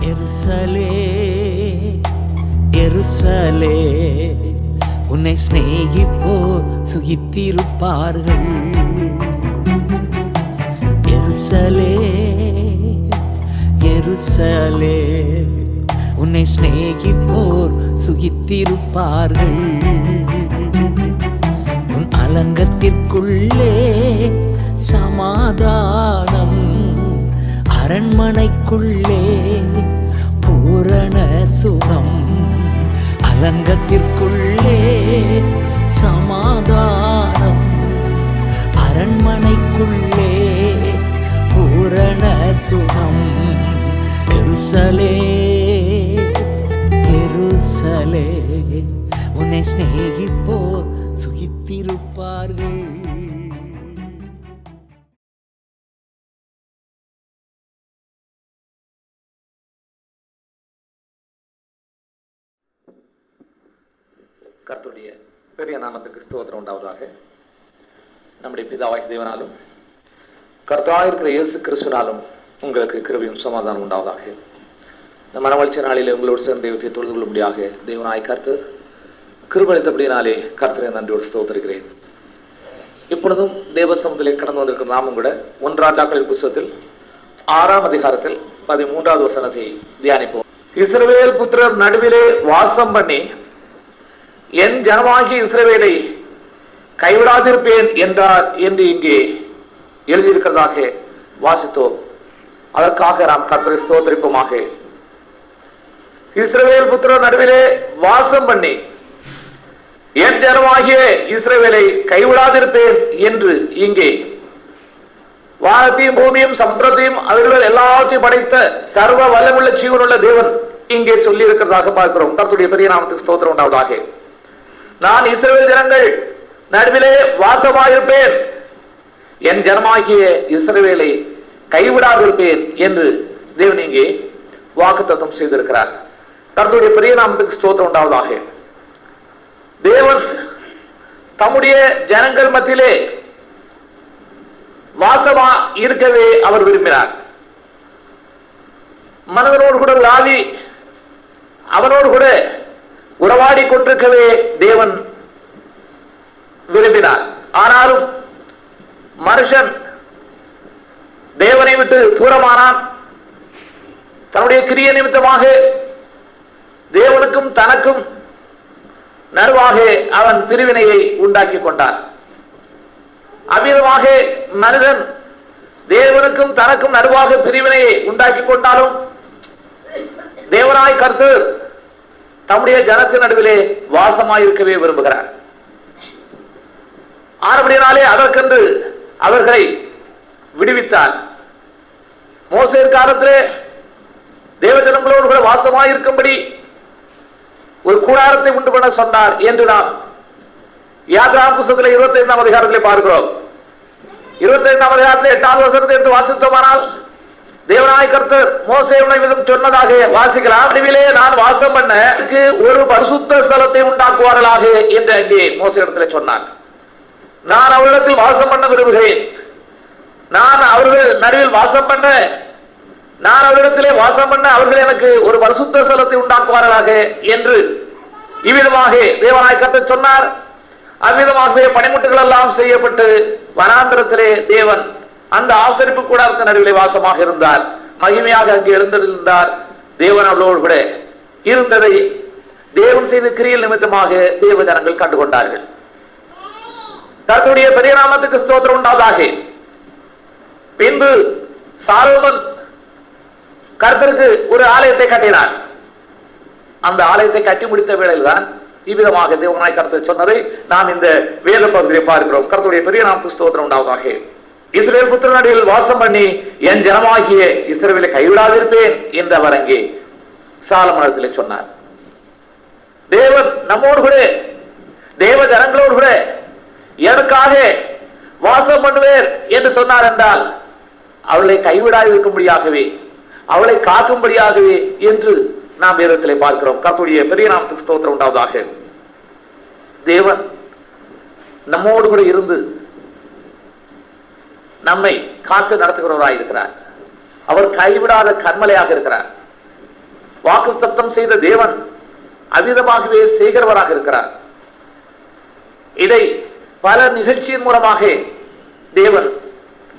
எருசலே எருசலே உன்னை சிநேகிப்போர் சுகித்திருப்பார்கள். எருசலே எருசலே உன்னை சிநேகிப்போர் சுகித்திருப்பார்கள். உன் அலங்கத்திற்குள்ளே சமாதானம், அரண்மனைக்குள்ளே பூரண சுகம். அலங்கத்திற்குள்ளே சமாதானம், அரண்மனைக்குள்ளே பூரண சுகம். எருசலே எருசலே உன்னை சிநேகிப்போர் சுகித்திருப்பார்கள். கர்த்தருடைய பெரிய நாமத்துக்கு ஸ்தோத்திரம் உண்டாவதாக. நம்முடைய பிதாவாகிய தேவனாலும் கர்த்தராக இருக்கிற இயேசு கிறிஸ்துவினாலும் உங்களுக்கு கிருபையும் சமாதானம் உண்டாவதாக. இந்த மனவளர்ச்சி நாளிலே உங்களோடு சேர்ந்த தெய்வத்தை தொழுது கொள்ளும்படியாக தேவனாய் கர்த்தர் கிருபளித்தபடியினாலே கர்த்தரை நன்றியோடு ஸ்தோத்திரிக்கிறேன். இப்பொழுதும் தேவ சமூகத்திலே கடந்து வந்திருக்கிற நாமும் கூட 1 ராஜாக்களின் புத்தகத்தில் 6ஆம் அதிகாரத்தில் 13வது வசனத்தை தியானிப்போம். இஸ்ரவேல் புத்திரர் நடுவிலே வாசம் பண்ணி என் ஜனமாகிய இஸ்ரவேலை கைவிடாதிருப்பேன் என்றார் என்று இங்கே எழுதியிருக்கிறதாக வாசித்தோம். அதற்காக நாம் கர்த்தரை ஸ்தோத்திரிப்போமாக. இஸ்ரவேல் புத்திரர் நடுவிலே வாசம் பண்ணி என் ஜனமாகிய இஸ்ரவேலை கைவிடாதிருப்பேன் என்று இங்கே வானத்தையும் பூமியும் சமுத்திரத்தையும் அவர்கள் எல்லாத்தையும் படைத்த சர்வ வல்லமுள்ள ஜீவனுள்ள தேவன் இங்கே சொல்லி இருக்கிறதாக பார்க்கிறோம். கர்த்தருடைய பெரிய நாமத்துக்கு ஸ்தோத்திரம் உண்டாவதாக. நான் இஸ்ரவேல் ஜனங்கள் நடுவிலே வாசமாயிருப்பேன், என் ஜனமாகிய இஸ்ரவேலை கைவிடாதிருப்பேன் என்று தேவன் இங்கே வாக்குத்தத்தம் செய்திருக்கிறார். கர்த்தருடைய பெரிய நாமத்துக்கு ஸ்தோத்திரம் உண்டாவதாக. தேவன் தம்முடைய ஜனங்கள் மத்தியிலே வாசமா இருக்கவே அவர் விரும்பினார். மனிதனோடு கூட உலாவி அவனோடு கூட உறவாடி கொண்டிருக்கவே தேவன் விரும்பினார். ஆனாலும் மனுஷன் தேவனை விட்டு தூரமானான். தன்னுடைய கிரிய நிமித்தமாக தேவனுக்கும் தனக்கும் நடுவாக அவன் பிரிவினையை உண்டாக்கி கொண்டான். அவ்விதமாக மனிதன் தேவனுக்கும் தனக்கும் நடுவாக பிரிவினையை உண்டாக்கி கொண்டாலும் தேவனாய் கர்த்தர் தம்முடைய ஜனத்தின் நடுவிலே வாசமாயிருக்கவே விரும்புகிறார். ஆனபடியினாலே அதற்கென்று அவர்களை விடுவித்தார். மோசே காலத்திலே தேவஜனங்களோடு கூட வாசமாயிருக்கும்படி ஒரு கூடாரத்தை உண்டு பண்ண சொன்னார் என்று நாம் யாத்ராகம புத்தகத்திலே 25ஆம் அதிகாரத்திலே பார்க்கிறோம். 25ஆம் அதிகாரத்திலே 8வது வசனத்தை எடுத்து வாசித்தோமானால் தேவனாய் கர்த்தர் மோசேயுனை விதம் சொன்னதாக வாசிக்கலாம். நடுவிலே நான் வாசம் பண்ண ஒரு பரிசுத்த ஸ்தலத்தை உண்டாக்குவார்களாக என்று அங்கே மோசேயிடத்தில் சொன்னார். நான் அவரிடத்தில் வாசம் பண்ண விரும்புகிறேன், நான் அவர்கள் நடுவில் வாசம் பண்ண, நான் அவரிடத்திலே வாசம் பண்ண அவர்கள் எனக்கு ஒரு பரிசுத்த ஸ்தலத்தை உண்டாக்குவார்களாக என்று இவ்விதமாக தேவனாய் கர்த்தர் சொன்னார். அவ்விதமாகவே பனிமுட்டுகள் எல்லாம் செய்யப்பட்டு வனாந்திரத்திலே தேவன் அந்த ஆசரிப்பு கூடாரத்தின் நடுவிலே வாசமாக இருந்தார். மகிமையாக அங்கே எழுந்திருந்தார். தேவன் அவளோடு கூட இருந்ததை தேவன் செய்த கிரியல் நிமித்தமாக தேவ ஜனங்கள் கண்டுகொண்டார்கள். கர்த்தருடைய பெரிய நாமத்துக்கு ஸ்தோத்திரம் உண்டாவதாக. பின்பு சாலோமன் கர்த்தருக்கு ஒரு ஆலயத்தை கட்டினார். அந்த ஆலயத்தை கட்டி முடித்த வேளையில் தான் இவ்விதமாக தேவனாய் கர்த்தர் சொன்னதை நாம் இந்த வேத பகுதியை பார்க்கிறோம். கர்த்தருடைய பெரிய நாமத்துக்கு ஸ்தோத்திரம் உண்டாவதாக. இஸ்ரவேல் புத்திரர் நடுவில் வாசம் பண்ணி என் ஜனமாகிய இஸ்ரவேலை கைவிடாதிருப்பேன் என்று அவர் அங்கே சாலமோனிடத்திலே சொன்னார். தேவன் நம்மோடு கூட தேவ ஜனங்களோடு கூட எனக்காக வாசம் பண்ணுவேர் என்று சொன்னார் என்றால் அவளை கைவிடாதிருக்கும்படியாகவே, அவளை காக்கும்படியாகவே என்று நாம் வேதத்திலே பார்க்கிறோம். கர்த்தருடைய பெரிய நாமத்துக்கு ஸ்தோத்திரம் உண்டாவதாக. தேவன் நம்மோடு கூட இருந்து நம்மை காத்து நடத்துகிறவராய் இருக்கிறார். அவர் கைவிடாத கண்மலையாக இருக்கிறார். வாக்குத்தத்தம் செய்த தேவன் அவ்விதமாகவே செய்கிறவராக இருக்கிறார். இதை பல நிகழ்ச்சியின் மூலமாக தேவன்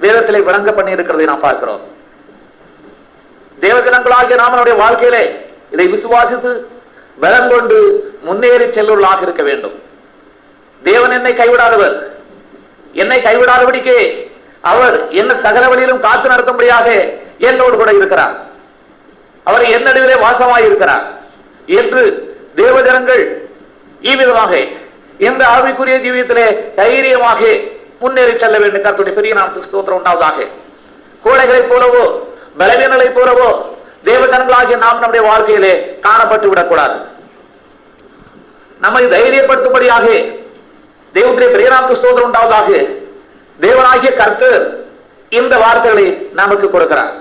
வேதத்திலே விளங்க பண்ணி இருக்கிறதை நாம் பார்க்கிறோம். தேவஜனங்களாகிய நாம் நம்முடைய வாழ்க்கையிலே இதை விசுவாசித்து பலம் கொண்டு முன்னேறி செல்லுவர்களாக இருக்க வேண்டும். தேவன் என்னை கைவிடாதவர். என்னை கைவிடாதபடிக்கு அவர் என்ன சகல வழியிலும் காத்து நடத்தும்படியாக என்னோடு கூட இருக்கிறார். அவர் என் நடுவிலே வாசமாய் இருக்கிறார் என்று தேவஜனங்கள் இவ்விதமாக இந்த ஆவிக்குரிய ஜீவியத்திலே தைரியமாக முன்னேறி செல்ல வேண்டும். கர்த்தருடைய பெரிய நாமத்துக்கு ஸ்தோத்திரம் உண்டாவதாக. கோடைகளைப் போலவோ பலவீனங்களைப் போலவோ தேவஜனங்களாகிய நாம் நம்முடைய வாழ்க்கையிலே காணப்பட்டு விடக்கூடாது. நம்மை தைரியப்படுத்தும்படியாக தேவனுடைய பெரிய நாமத்துக்கு ஸ்தோத்திரம் உண்டாவதாக தேவனாகிய கர்த்தர் இந்த வார்த்தைகளை நமக்கு கொடுக்கிறார்.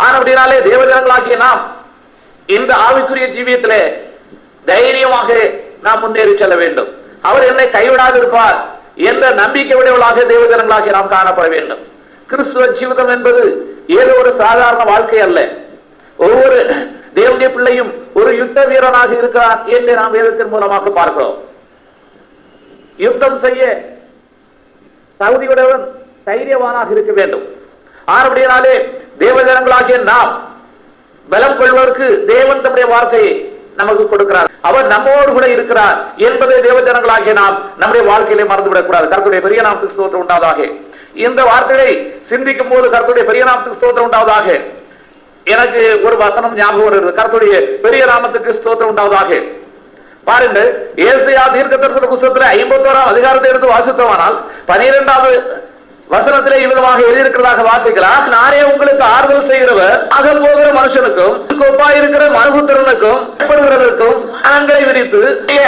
ஆனபடினாலே தேவஜனங்களாகிய நாம் இந்த ஆவிக்குரிய ஜீவியத்திலே தைரியமாக நாம் முன்னேறி செல்ல வேண்டும். அவர் என்னை கைவிடாது இருப்பார் என்ற நம்பிக்கை உடையவர்களாக தேவஜனங்களாகிய நாம் காணப்பட வேண்டும். கிறிஸ்துவ ஜீவிதம் என்பது ஏதோ ஒரு சாதாரண வாழ்க்கை அல்ல. ஒவ்வொரு தேவனுடைய பிள்ளையும் ஒரு யுத்த வீரனாக இருக்கிறார் என்று நாம் வேதத்தின் மூலமாக பார்க்கிறோம். யுத்தம் செய்ய தகுதியுடையவன் தைரியவானாக இருக்க வேண்டும். ஆனபடியாலே தேவஜனங்களாகிய நாம் பலம் கொள்வதற்கு தேவன் தம்முடைய வார்த்தையை நமக்கு கொடுக்கிறார். அவர் நம்மோடு கூட இருக்கிறார் என்பதை தேவஜனங்களாகிய நாம் நம்முடைய வாழ்க்கையிலே மறந்துவிடக் கூடாது. கர்த்தருடைய பெரிய நாமத்துக்கு ஸ்தோத்திரம் உண்டாவதாக. இந்த வார்த்தையை சிந்திக்கும் போது கர்த்தருடைய பெரிய நாமத்துக்கு ஸ்தோத்திரம் உண்டாவதாக எனக்கு ஒரு வசனம் ஞாபகம் வருகிறது. கர்த்தருடைய பெரிய நாமத்துக்கு ஸ்தோத்திரம் உண்டாவதாக. பாருங்கள், ஏசாயா தீர்க்கதரிசன புத்தகத்திலே 51ஆம் அதிகாரத்தை எடுத்து வாசித்தோமானால் 12வது வசனத்திலே இவ்விதமாக எழுதியிருக்கிறதாக வாசிக்கலாம். நானே உங்களுக்கு ஆறுதல் செய்கிறவர், அகம் போகிற மனுஷனுக்கும் கொப்பாயிருக்கிற மனுபுத்திரனுக்கும் பயப்படுகிறதற்கும் கரங்களை விரித்து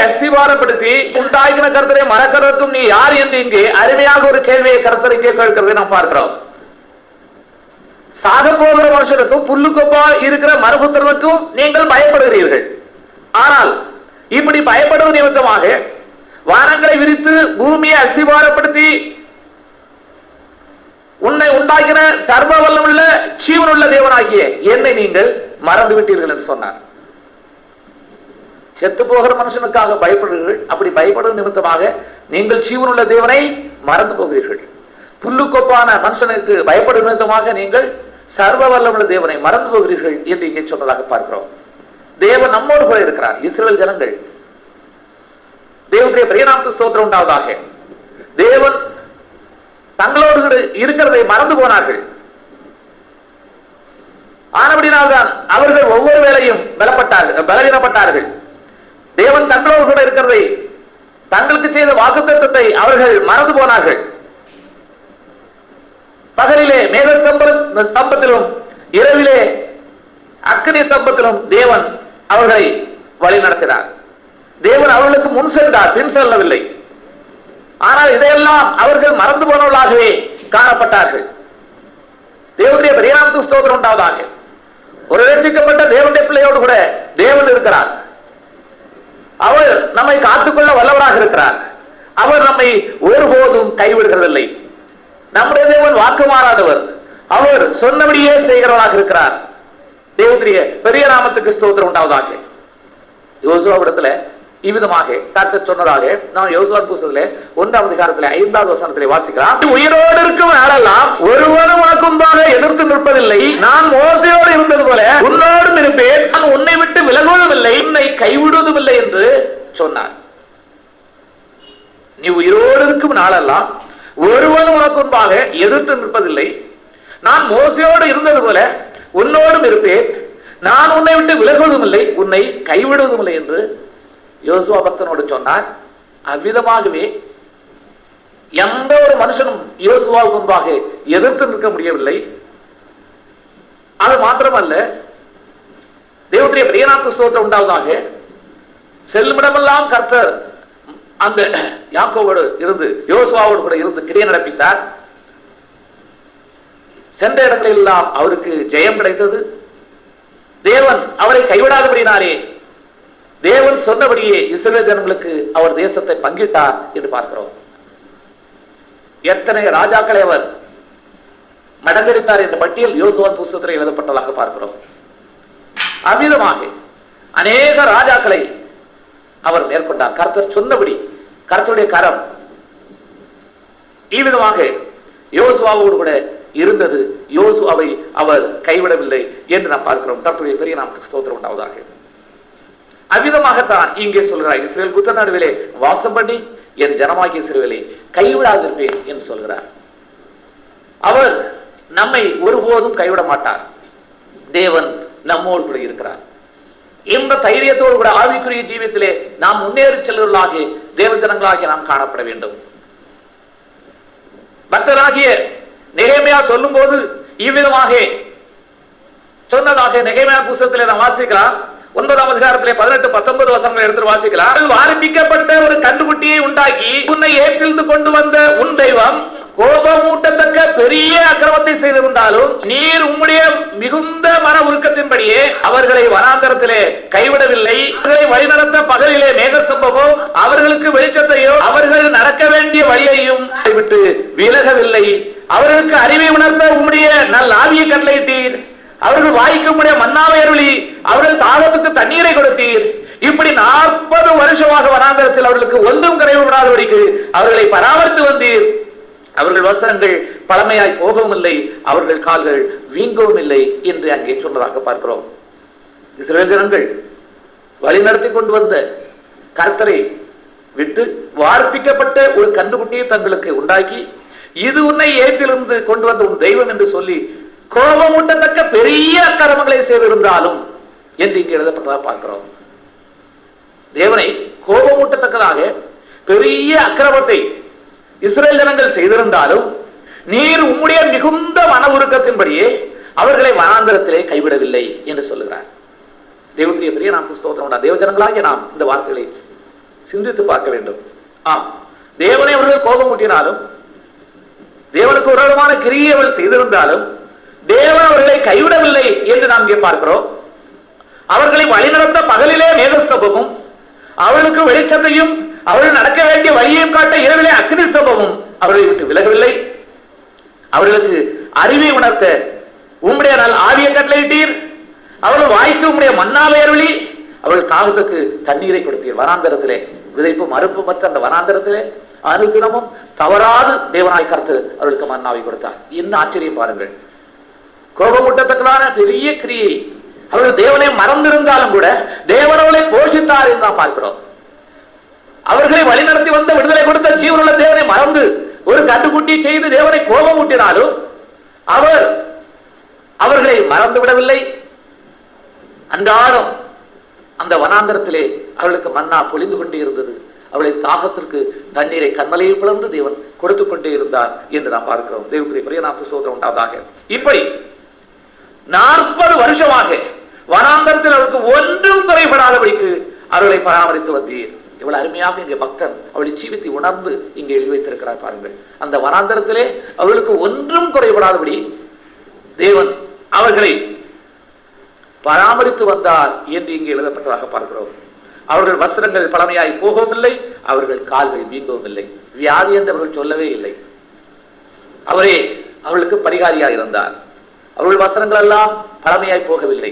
அஸ்திவாரப்படுத்தி உண்டாக்கின கர்த்தரை மறக்கிறதற்கும் நீ யார் என்று இங்கே அருமையாக ஒரு கேள்வியை கர்த்தருக்கே கேட்கிறதை நாம் பார்க்கிறோம். சாக போகிற மனுஷனுக்கும் புல்லு கொப்பா இருக்கிற மனுபுத்திரனுக்கும் நீங்கள் பயப்படுகிறீர்கள். ஆனால் இப்படி பயப்படுவது நிமித்தமாக வானங்களை விரித்து பூமியை அஸ்திவாரப்படுத்தி உன்னை உண்டாக்கின சர்வ வல்லமுள்ள ஜீவனுள்ள தேவனாகிய என்னை நீங்கள் மறந்து விட்டீர்கள் என்று சொன்னார். செத்து போகிற மனுஷனுக்காக பயப்படுகிறீர்கள். அப்படி பயப்படுவது நிமித்தமாக நீங்கள் ஜீவனுள்ள தேவனை மறந்து போகிறீர்கள். புல்லுக்கொப்பான மனுஷனுக்கு பயப்படும் நிமித்தமாக நீங்கள் சர்வ வல்லமுள்ள தேவனை மறந்து போகிறீர்கள் என்று இங்கே சொன்னதாக பார்க்கிறோம். தேவன் நம்மோடு கூட இருக்கிறார். இஸ்ரவேல் ஜனங்கள் தேவனுடைய பெரிய நாமத்துக்கு ஸ்தோத்திரம் உண்டாவதாக. தேவன் தங்களோடு இருக்கிறதை மறந்து போனார்கள். ஆனபடினால்தான் அவர்கள் ஒவ்வொரு வேளையும் பலவீனப்பட்டார்கள். தேவன் தங்களோடு கூட இருக்கிறதை, தங்களுக்கு செய்த வாக்குத்தத்தத்தை அவர்கள் மறந்து போனார்கள். பகலிலே மேக ஸ்தம்பத்திலும் இரவிலே அக்கினி ஸ்தம்பத்திலும் தேவன் அவர்களை வழி நடத்தினார். தேவன் அவர்களுக்கு முன் சென்றார், பின் செல்லவில்லை. ஆனால் இதையெல்லாம் அவர்கள் மறந்து போனவர்களாகவே காணப்பட்டார்கள். தேவனுடைய பெரிய நாமத்துக்கு ஸ்தோத்திரம் உண்டாவதாக. ஒரு ரட்சிக்கப்பட்ட தேவனுடைய பிள்ளையோடு கூட தேவன் இருக்கிறார். அவர் நம்மை காத்துக்கொள்ள வல்லவராக இருக்கிறார். அவர் நம்மை ஒருபோதும் கைவிடுகிறதில்லை. நம்முடைய தேவன் வாக்கு மாறாதவர். அவர் சொன்னபடியே செய்கிறவராக இருக்கிறார். தேவனுடைய பெரிய நாமத்துக்கு ஸ்தோத்திரம் உண்டாவதாக. யோசுவாவிடத்துல இவ்விதமாக கர்த்தர் சொன்னதாக நாம் யோசுவா புத்தகத்திலே 1ஆம் அதிகாரத்திலே 5வது வசனத்திலே வாசிக்கலாம். உயிரோடு இருக்கும் நாளெல்லாம் ஒருவனும் உனக்கு முன்பாக எதிர்த்து நிற்பதில்லை. நான் மோசேயோடு இருந்தது போல உன்னோடும் இருப்பேன். நான் உன்னை விட்டு விலகுவதும் இல்லை, உன்னை கைவிடுவதும் இல்லை என்று சொன்னார். நீ உயிரோடு இருக்கும் நாளெல்லாம் ஒருவனும் உனக்கு முன்பாக எதிர்த்து நிற்பதில்லை. நான் மோசேயோடு இருந்தது போல உன்னோடும் இருப்பேன். நான் உன்னை விட்டு விலகுவதும் இல்லை, உன்னை கைவிடுவதும் இல்லை என்று யோசுவா பக்தனோடு சொன்னார். அவ்விதமாகவே எந்த ஒரு மனுஷனும் யோசுவாவுக்கு முன்பாக எதிர்த்து நிற்க முடியவில்லை. அது மாத்திரமல்ல, தேவனுடைய பெரிய நாமத்துக்கு ஸ்தோத்திரம் உண்டாவதாக. செல்லுமிடமெல்லாம் கர்த்தர் அந்த யாக்கோவோடு இருந்து யோசுவாவோடு கூட இருந்து கிரியை நடப்பித்தார். சென்ற இடங்களில் எல்லாம் அவருக்கு ஜெயம் கிடைத்தது. தேவன் அவரை கைவிடாதபடினாரே தேவன் சொன்னபடியே இஸ்ரவேல் ஜனங்களுக்கு அவர் தேசத்தை பங்கிட்டார் என்று பார்க்கிறோம். எத்தனை ராஜாக்களை அவர் மடங்கடித்தார் என்ற பட்டியல் யோசுவா புத்தகத்தில் எழுதப்பட்டதாக பார்க்கிறோம். அவ்விதமாக அநேக ராஜாக்களை அவர் மேற்கொண்டார். கர்த்தர் சொன்னபடி கர்த்தருடைய கரம் இவ்விதமாக யோசுவாவோடு கூட இருந்தது. யோசுவாவை அவர் கைவிடவில்லை என்று நாம் பார்க்கிறோம். கர்த்தருடைய பெரிய நாமத்துக்கு ஸ்தோத்திரம் உண்டாவதாக. அவ்விதமாகத்தான் இங்கே சொல்கிறார், இஸ்ரவேல் புத்த நடுவிலே வாசம் பண்ணி என் ஜனமாகிய இஸ்ரவேலை கைவிடாதிருப்பேன் என்று சொல்கிறார். அவர் நம்மை ஒருபோதும் கைவிட மாட்டார். தேவன் நம்மோடு கூட இருக்கிறார். இந்த தைரியத்தோடு கூட ஆவிக்குரிய ஜீவியத்திலே நாம் முன்னேறி செல்வர்களாக தேவ ஜனங்களாகிய நாம் காணப்பட வேண்டும். பக்தராகிய நெகேமியா சொல்லும் போது இவ்விதமாக சொன்னதாக நெகேமியா புத்தகத்திலே நாம் வாசிக்கலாம். 9ஆம் அதிகாரத்திலே 18-19 வசனங்களை எடுத்து வாசிக்கலாம். ஆரம்பிக்கப்பட்ட ஒரு கண்டுகுட்டியை உண்டாக்கி உன்னை ஏற்றிருந்து கொண்டு வந்த உன் தெய்வம் கோபமூட்டத்தக்க பெரிய அக்கிரமத்தை செய்திருந்தாலும் நீர் உம்முடைய மிகுந்த மன உருக்கத்தின்படியே அவர்களை வனாந்தரத்திலே கைவிடவில்லை. அவர்களை வழிநடத்த பகலிலே மேக சம்பவம் அவர்களுக்கு வெளிச்சத்தையோ அவர்கள் நடக்க வேண்டிய வழியையும் விட்டு விலகவில்லை. அவர்களுக்கு அறிவை உணர்த்த உம்முடைய நல் ஆவியை கட்டளையிட்டீர். அவர்கள் வாய்க்கு உம்முடைய மன்னாவை அருளி அவர்கள் தாகத்துக்கு தண்ணீரை கொடுத்தீர். இப்படி 40 வருஷமாக வனாந்தரத்தில் அவர்களுக்கு ஒன்றும் குறைவுபடாதபடிக்கு அவர்களை பராமரித்து வந்தீர். அவர்கள் வஸ்திரங்கள் பழமையாய் போகவும் இல்லை, அவர்கள் கால்கள் வீங்கவும் இல்லை என்று அங்கே சொன்னதாக பார்க்கிறோம். இஸ்ரவேல் ஜனங்கள் வழிநடத்தி கொண்டு வந்த கர்த்தரை விட்டு வார்ப்பிக்கப்பட்ட ஒரு கன்றுக்குட்டியை தங்களுக்கு உண்டாக்கி இது உன்னை ஏற்றிலிருந்து கொண்டு வந்த உன் தெய்வம் என்று சொல்லி கோபமூட்டத்தக்க பெரிய அக்கிரமங்களை செய்திருந்தாலும் என்று இங்கே எழுதப்பட்டதாக பார்க்கிறோம். தேவனை கோபமூட்டத்தக்கதாக பெரிய அக்கிரமத்தை இஸ்ரவேல் ஜனங்கள் செய்திருந்தாலும் நீர் உம்முடைய மிகுந்த மன உருக்கத்தின்படியே அவர்களை வனாந்தரத்திலே கைவிடவில்லை என்று சொல்லுகிறார். தேவனுடைய பெரிய நாம் ஸ்தோத்திரம். தேவ ஜனங்களாகிய நாம் இந்த வார்த்தைகளை சிந்தித்து பார்க்க வேண்டும். ஆம், தேவனை அவர்கள் கோபமூட்டினாலும் தேவனுக்கு ஒரு விதமான கிரியை அவர்கள் செய்திருந்தாலும் தேவன் அவர்களை கைவிடவில்லை என்று நாம் இங்கே பார்க்கிறோம். அவர்களை வழிநடத்த பகலிலே மேகஸ்தம்பமும் அவர்களுக்கு வெளிச்சத்தையும் அவர்கள் நடக்க வேண்டிய வழியையும் காட்ட இரவிலே அக்னி ஸ்தம்பமும் அவர்களை விட்டு விலகவில்லை. அவர்களுக்கு அறிவை உணர்த்த உம்முடைய நல் ஆவியை கட்டளையிட்டீர். அவர்கள் வாய்க்கு உம்முடைய மன்னாவை அருளி அவர்கள் தாகத்துக்கு தண்ணீரை கொடுத்தீர். வனாந்தரத்திலே விதைப்பு மறுப்பு மற்ற அந்த வனாந்தரத்திலே அனுதினமும் தவறாது தேவனாய் கர்த்தர் அவர்களுக்கு மன்னாவை கொடுத்தார். என்ன ஆச்சரியம் பாருங்கள். கோபமூட்டத்தக்கதான பெரிய கிரியை அவர்கள் தேவனை மறந்திருந்தாலும் கூட தேவன் அவர்களை போஷித்தார் என்று நாம் பார்க்கிறோம். அவர்களை வழிநடத்தி வந்த விடுதலை கொடுத்த ஜீவனுள்ள தேவனை மறந்து ஒரு கட்டுக்குட்டி செய்து தேவனை கோபமூட்டினாலும் அவர் அவர்களை மறந்து விடவில்லை. அன்றாடம் அந்த வனாந்தரத்திலே அவர்களுக்கு மன்னா பொழிந்து கொண்டே இருந்தது. அவளை தாகத்திற்கு தண்ணீரை கண்மலையை பிளந்து தேவன் கொடுத்துக் கொண்டே இருந்தார் என்று நாம் பார்க்கிறோம். தேவனுடைய பெரிய நாமத்துக்கு ஸ்தோத்திரம் உண்டாவதாக. இப்படி 40 வருஷமாக வனாந்தரத்தில் அவருக்கு ஒன்றும் குறைபடாதபடிக்கு அவர்களை பராமரித்து வந்தீர். இவ்வளவு அருமையாக இங்கே பக்தன் அவளை ஜீவித்தை உணர்ந்து இங்கே எழுதி வைத்திருக்கிறார் பாருங்கள். அந்த வனாந்தரத்திலே அவர்களுக்கு ஒன்றும் குறைபடாதபடி தேவன் அவர்களை பராமரித்து வந்தார் என்று இங்கே எழுதப்பட்டதாக பார்க்கிறோம். அவர்கள் வஸ்திரங்கள் பழமையாய் போகவும் இல்லை, அவர்கள் கால்கள் வீங்கவும் இல்லை. வியாதி என்று அவர்கள் சொல்லவே இல்லை. அவரே அவர்களுக்கு பரிகாரியாக இருந்தார். அவர்கள் வஸ்திரங்கள் எல்லாம் பழமையாய் போகவில்லை.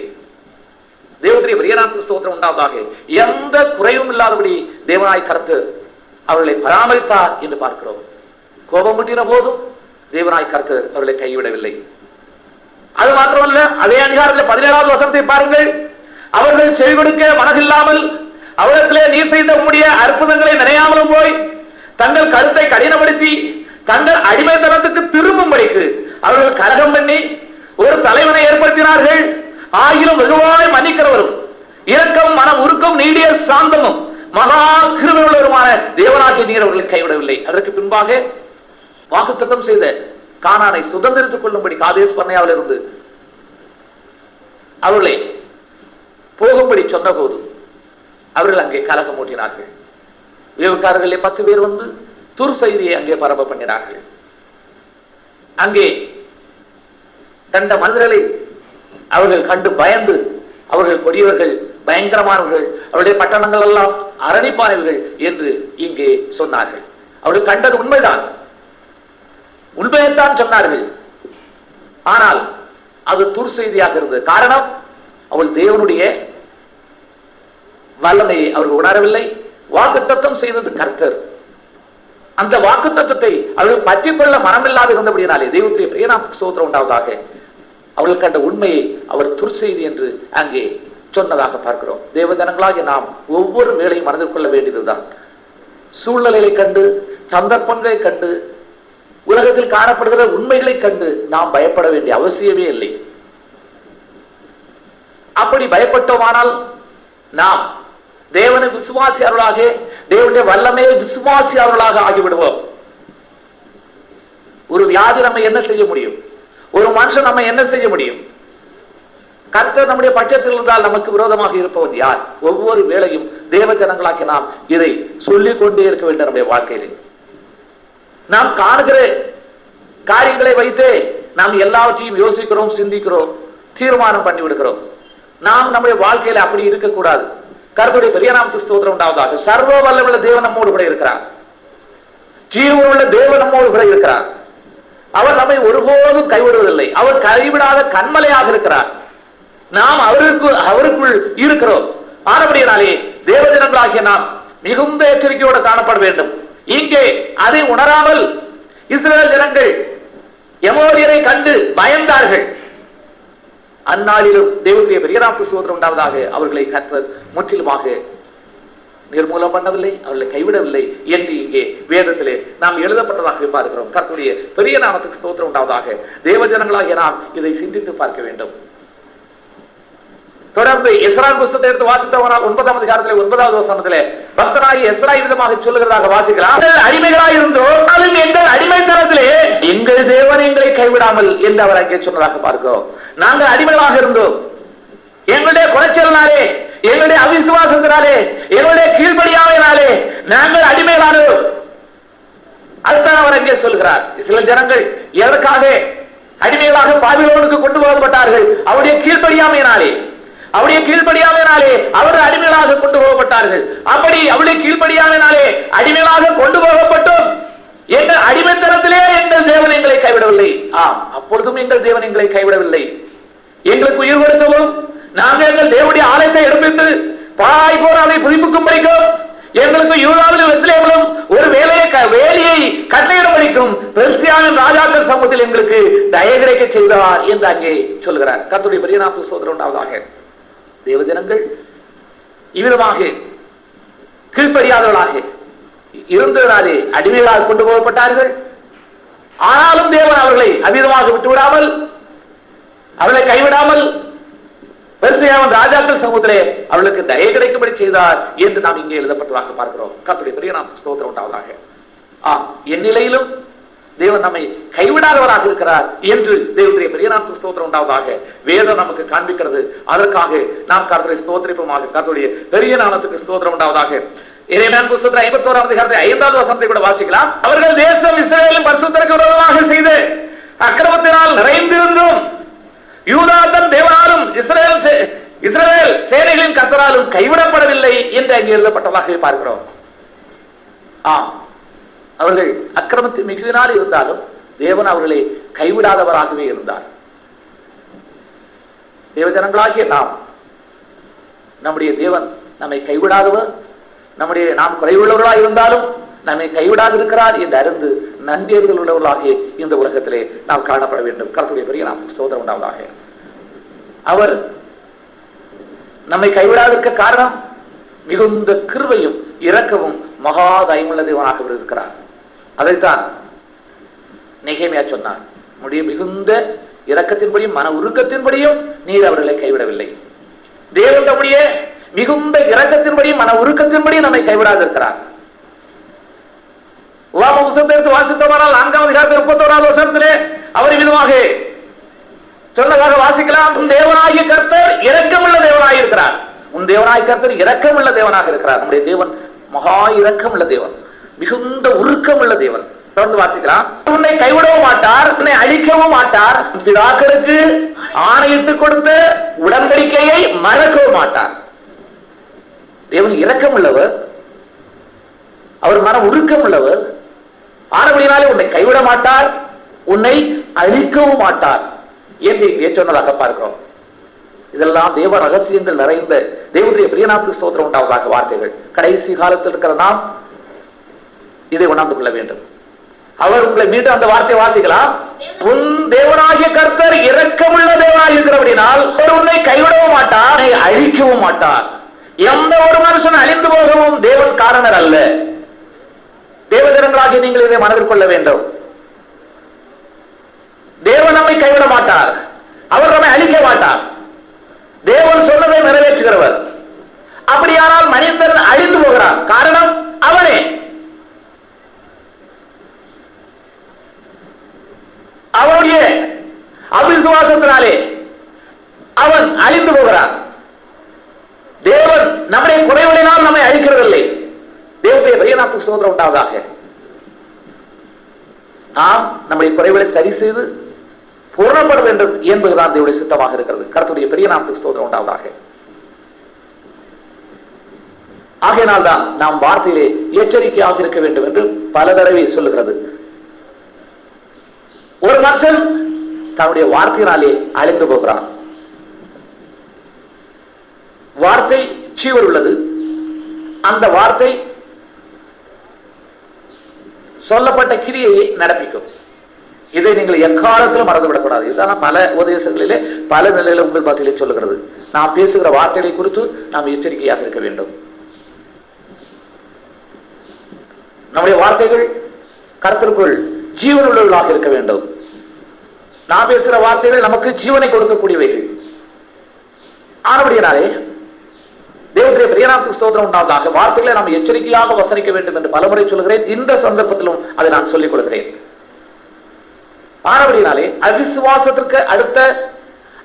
தேவனுடைய பெரிய நாமத்துக்கு ஸ்தோத்திரம் உண்டாவதாக. எந்த குறைவும் இல்லாதபடி தேவனாய் கர்த்தர் அவர்களை பராமரித்தார் என்று பார்க்கிறோம். கோபமுட்டின போதும் தேவனாய் கர்த்தர் அவர்களை கைவிடவில்லை. அது மாத்திரமல்ல, அதே அதிகாரத்தில் 17வது வசனத்தை பாருங்கள். அவர்கள் செவி கொடுக்க மனதில்லாமல் அவரிடத்திலே நீர் செய்த உம்முடைய அற்புதங்களை நினையாமலும் போய் தங்கள் கருத்தை கடினப்படுத்தி தங்கள் அடிமைத்தனத்துக்கு திரும்பும்படிக்கு அவர்கள் கலகம் பண்ணி ஒரு தலைவனை ஏற்படுத்தினார்கள். ஆயிரம் வெகுவாய் மன்னிக்கிறவரும் இரக்கம் மனம் உருக்கம் நீடிய சாந்தமும் மகா கிருபையுள்ளவருமான தேவனாகிய நீர் அவர்களை கைவிடவில்லை. அதற்கு பின்பாக வாக்குத்தத்தம் செய்த கானானை சுதந்திரித்துக் கொள்ளும்படி காதேஸ் பர்னேயாவில் இருந்து அவர்களை போகும்படி சொன்ன போது அவர்கள் அங்கே கலகம் ஊட்டினார்கள். வேவுக்காரர்களே 10 பேர் வந்து துர் செய்தியை அங்கே பரப்ப பண்ணினார்கள். அங்கே கண்ட மனிதர்களை அவர்கள் கண்டு பயந்து அவர்கள் கொடியவர்கள் பயங்கரமானவர்கள், அவருடைய பட்டணங்கள் எல்லாம் அரணிப்பானவர்கள் என்று இங்கே சொன்னார்கள். அவர்கள் கண்டது உண்மைதான், உண்மையைத்தான் சொன்னார்கள். ஆனால் அது துர் செய்தியாக இருந்தது. காரணம், அவள் தேவனுடைய வல்லமையை அவர்கள் உணரவில்லை. வாக்குத்தத்தம் செய்தது கர்த்தர். அந்த வாக்குத்தத்தத்தை அவர்கள் பற்றிக் கொள்ள மனமில்லாது இருந்தபடியாலே தெய்வத்துடைய பெயராமத்துக்கு ஸ்தோத்திரம் உண்டாவதாக. அவர்கள் கண்ட உண்மையை அவர் துர்செய்தி என்று அங்கே சொன்னதாக பார்க்கிறோம். தேவஜனங்களாகிய நாம் ஒவ்வொரு வேளையும் மனதில் கொள்ள வேண்டியதுதான். சூழ்நிலைகளை கண்டு, சந்தர்ப்பங்களை கண்டு, உலகத்தில் காணப்படுகிற உண்மைகளை கண்டு நாம் பயப்பட வேண்டிய அவசியமே இல்லை. அப்படி பயப்பட்டோமானால் நாம் தேவனை விசுவாசியாளர்களாக, தேவனுடைய வல்லமையை விசுவாசியாளர்களாக ஆகிவிடுவோம். ஒரு வியாதி நம்ம என்ன செய்ய முடியும்? ஒரு மனுஷன் நம்ம என்ன செய்ய முடியும்? கர்த்தர் நம்முடைய பட்சத்தில் இருந்தால் நமக்கு விரோதமாக இருப்பவன் யார்? ஒவ்வொரு வேளையும் தேவ ஜனங்களாக்கி நாம் இதை சொல்லிக் கொண்டே இருக்க வேண்டும். நம்முடைய வாழ்க்கையிலே நாம் காணுகிற காரியங்களை வைத்தே நாம் எல்லாவற்றையும் யோசிக்கிறோம், சிந்திக்கிறோம், தீர்மானம் பண்ணி விடுகிறோம். நாம் நம்முடைய வாழ்க்கையில அப்படி இருக்கக்கூடாது. கர்த்தருடைய பெரிய நாமத்துக்கு ஸ்தோத்திரம் உண்டாவதாக. சர்வ வல்லமையுள்ள தேவன் நம்மோடு கூட இருக்கிறார். ஜீவனுள்ள தேவன் நம்மோடு கூட இருக்கிறார். அவர் நம்மை ஒருபோதும் கைவிடுவதில்லை. அவர் கைவிடாத கண்மலையாக இருக்கிறார். நாம் அவருக்குள் இருக்கிறோம். ஆனபடியாலே தேவஜனங்களாகிய நாம் மிகுந்த எச்சரிக்கையோடு காணப்பட வேண்டும். இங்கே அதை உணராமல் இஸ்ரவேல் ஜனங்கள் எமோரியரை கண்டு பயந்தார்கள். அந்நாளிலும் தேவனுடைய பெரிய நாமத்துக்கு ஸ்தோத்திரம் உண்டாவதாக. அவர்களை கர்த்தர் முற்றிலுமாக நிர்மூலம் பண்ணவில்லை, அவர்களை கைவிடவில்லை என்று இங்கே வேதத்திலே நாம் எழுதப்பட்டதாக பார்க்கிறோம். கர்த்தருடைய பெரிய நாமத்துக்கு ஸ்தோத்திரம் உண்டாவதாக. தேவஜனங்களாகிய நாம் இதை சிந்தித்து பார்க்க வேண்டும். தொடர்ந்து எஸ்ரான் புத்தகத்தை எடுத்து வாசித்தவனால் 9ஆம் அதிகாரத்திலே 9வது வசனத்திலே பக்தனாகி எஸ்ரா விதமாக சொல்லுகிறதாக வாசிக்கலாம். அடிமைகளாய் இருந்தோம், எங்கள் அடிமைத்தனத்திலே எங்கள் தேவன் எங்களை கைவிடாமல் என்று அவர் அங்கே சொன்னதாக பார்க்கிறோம். நாங்கள் அடிமைகளாக இருந்தோம். எங்களுடைய குறைச்சலினாலே, எங்களுடைய அவிசுவாசத்தினாலே, எங்களுடைய கீழ்ப்படியாமையினாலே நாங்கள் அடிமைகளானோம். அதுதான் அவர் அங்கே சொல்கிறார். சில ஜனங்கள் எதற்காக அடிமைகளாக பாபிலோனுக்கு கொண்டு போகப்பட்டார்கள்? அவருடைய கீழ்ப்படியாமையினாலே, அவருடைய கீழ்ப்படியாமையினாலே அவர்கள் அடிமைகளாக கொண்டு போகப்பட்டார்கள். அப்படி அவருடைய கீழ்ப்படியாமையினாலே அடிமைகளாக கொண்டு போகப்பட்டோம். எங்கள் அடிமைத்தனத்திலே எங்கள் தேவன் எங்களை கைவிடவில்லை. ஆம், அப்பொழுதும் எங்கள் தேவன் எங்களை கைவிடவில்லை. எங்களுக்கு உயிர் கொடுக்கவும், நாங்கள் எங்கள் தேவனுடைய ஆலயத்தை எடுப்பித்து பாய் போர் அதை புதுப்பிக்கும் படிக்கும், எங்களுக்கு யூதாவிலும் பெத்லெகேமிலும் ஒரு வேலையை கட்டளையிட படிக்கும் பெர்சியாவின் ராஜாக்கள் சமூகத்தில் எங்களுக்கு தயை கிடைக்க செய்தார் என்று அங்கே சொல்கிறார். கர்த்தருடைய பெரிய நாமத்துக்கு ஸ்தோத்திரம் உண்டாவதாக. தேவஜனங்கள் இவ்விதமாக கீழ்ப்படியாதவர்களாக இருந்ததினாலே அடிமைகளாக கொண்டு போகப்பட்டார்கள். ஆனாலும் தேவன் அவர்களை அவ்விதமாக விட்டுவிடாமல், அவர்களை கைவிடாமல் பெர்சியாவின் ராஜாக்கள் சமூகத்திலே அவர்களுக்கு தயை கிடைக்கும்படி செய்தார் என்று நாம் இங்கே எழுதப்பட்டதாக பார்க்கிறோம். கர்த்தருடைய பெரிய நாமத்துக்கு ஸ்தோத்திரம் உண்டாவதாக. என் நிலையிலும் தேவன் நம்மை கைவிடாதவராக இருக்கிறார் என்று தேவனுடைய பெரிய நாமத்துக்கு ஸ்தோத்திரம் உண்டாவதாக வேதம் நமக்கு காண்பிக்கிறது. அதற்காக நாம் கர்த்தரை ஸ்தோத்திரிப்போமாக. கர்த்தருடைய பெரிய நாமத்துக்கு ஸ்தோத்திரம் உண்டாவதாக. எரேமியா புத்தகத்தில் 51ஆம் அதிகாரத்தில் 5வது வசனத்தை கூட வாசிக்கலாம். அவர்கள் தேசம் இஸ்ரவேலின் பரிசுத்தருக்கு விரோதமாக செய்து அக்கிரமத்தினால் நிறைந்திருந்தும் யூதா தன் தேவனாலும் இஸ்ரவேல் சேனைகளின் கர்த்தராலும் கைவிடப்படவில்லை என்று அங்கே எழுதப்பட்டதாக பார்க்கிறோம். அவர்கள் அக்கிரமத்தின் மிகுதினால் இருந்தாலும் தேவன் அவர்களை கைவிடாதவராகவே இருந்தார். தேவஜனங்களாகிய நாம், நம்முடைய தேவன் நம்மை கைவிடாதவர், நாம் குறைவுள்ளவர்களாக இருந்தாலும் நம்மை கைவிடாது இருக்கிறார் என்று அறிந்து நன்றியர்கள் உள்ளவர்களாக இந்த உலகத்திலே நாம் காணப்பட வேண்டும். கர்த்தருடைய பெரிய நாமத்துக்கு ஸ்தோத்திரம் உண்டாவதாக. அவர் நம்மை கைவிடாதிருக்க காரணம் மிகுந்த கிருபையும் இரக்கமும் மகா தயவுள்ள தேவனாக இருக்கிறார். அதைத்தான் நெகேமியா சொன்னார். நம்முடைய மிகுந்த இரக்கத்தின்படியும் மன உருக்கத்தின்படியும் நீர் அவர்களை கைவிடவில்லை. தேவன் நம்முடைய மிகுந்த இரக்கத்தின்படியும் மன உருக்கத்தின்படியும் நம்மை கைவிடாதிருக்கிறார். வாசித்தவரால் 4ஆம் அதிகாரத்தில் 31வது வசனத்திலே அவர் விதமாக சொன்னதாக வாசிக்கலாம். உன் தேவனாகிய கர்த்தர் இரக்கமுள்ள தேவனாக இருக்கிறார். உன் தேவனாகிய கர்த்தர் இரக்கமுள்ள தேவனாக இருக்கிறார். நம்முடைய தேவன் மகா இரக்கமுள்ள தேவன், மிகுந்த உருக்கமுள்ள தேவன். தொடர்ந்து வாசிக்கலாம். உன்னை கைவிடவும் மாட்டார், உன்னை அழிக்கவும் மாட்டார், பிதாக்களுக்கு ஆணையிட்டு கொடுத்த உடன்படிக்கையை மறக்கவும் மாட்டார். தேவன் இரக்கம் உள்ளவர், அவர் மன உருக்கம் உள்ளவர். ஆனபடினாலே உன்னை கைவிட மாட்டார், உன்னை அழிக்கவும் மாட்டார் என்று இங்கே சொன்னதாக பார்க்கிறோம். இதெல்லாம் தேவ ரகசியங்கள் நிறைந்த தேவனுடைய பிரியநாமத்துக்கு ஸ்தோத்திரம் உண்டாவதாக வார்த்தைகள். கடைசி காலத்தில் இருக்கிற நாம் இதை உணர்ந்து கொள்ள வேண்டும். அவர் உங்களை மீண்டும் அந்த வார்த்தையை வாசிக்கலாம். உன் தேவனாகிய கர்த்தர் இரக்கமுள்ள தேவனாக இருக்கிறபடினால் அவர் உன்னை கைவிடவும் மாட்டார், அழிக்கவும் மாட்டார். எந்த ஒரு மனுஷன் அழிந்து போகவும் தேவன் காரணர் அல்ல. தேவஜனங்களாகி நீங்கள் இதை மனதில் கொள்ள வேண்டும். தேவன் நம்மை கைவிட மாட்டார், அவர் நம்மை அழிக்க மாட்டார். தேவன் சொன்னதை நிறைவேற்றுகிறவர். அப்படியானால் மனிதன் அழிந்து போகிறான், காரணம் அவனே. அவனுடைய அவிசுவாசத்தினாலே அவன் அழிந்து போகிறான். தேவன் நம்முடைய குறைவுகளினால் நம்மை அழிக்கிறதில்லை. தேவனுடைய பிரியநாமத்துக்கு ஸ்தோத்திரம் உண்டாவதாக. நாம் நம்முடைய குறைவுகளை சரி செய்து பூரணப்பட வேண்டும் என்பதுதான் தேவனுடைய சித்தமாக இருக்கிறது. கர்த்தருடைய பிரியநாமத்துக்கு ஸ்தோத்திரம் உண்டாவதாக. ஆகையினால் தான் நாம் வார்த்தையிலே எச்சரிக்கையாக இருக்க வேண்டும் என்று பல தடவை சொல்லுகிறது. ஒரு மனுஷன் தன்னுடைய வார்த்தையினாலே அழிந்து போகிறான். வார்த்தை ஜீவன் உள்ளது. அந்த வார்த்தை சொல்லப்பட்ட கிரியையை நடப்பிக்கும். இதை நீங்கள் எக்காலத்திலும் மறந்துவிடக்கூடாது. இதுதான் பல உபதேசங்களிலே பல நிலையில உங்கள் பாத்திலே சொல்லுகிறது. நாம் பேசுகிற வார்த்தைகளை குறித்து நாம் எச்சரிக்கையாக இருக்க வேண்டும். நம்முடைய வார்த்தைகள் கர்த்தருக்குள் ஜீவன் உள்ளவர்களாக இருக்க வேண்டும். நாம் பேசுகிற வார்த்தைகள் நமக்கு ஜீவனை கொடுக்கக்கூடியவைகள். ஆனபடியாலே தேவனுடைய பிரியநாமத்துக்கு ஸ்தோத்திரம் உண்டாவதாக. வார்த்தைகளை நாம் எச்சரிக்கையாக வசனிக்க வேண்டும் என்று பலமுறை சொல்கிறேன். இந்த சந்தர்ப்பத்திலும் அதை நான் சொல்லிக் கொடுக்கிறேன். ஆனபடினாலே அவிசுவாசத்திற்கு அடுத்த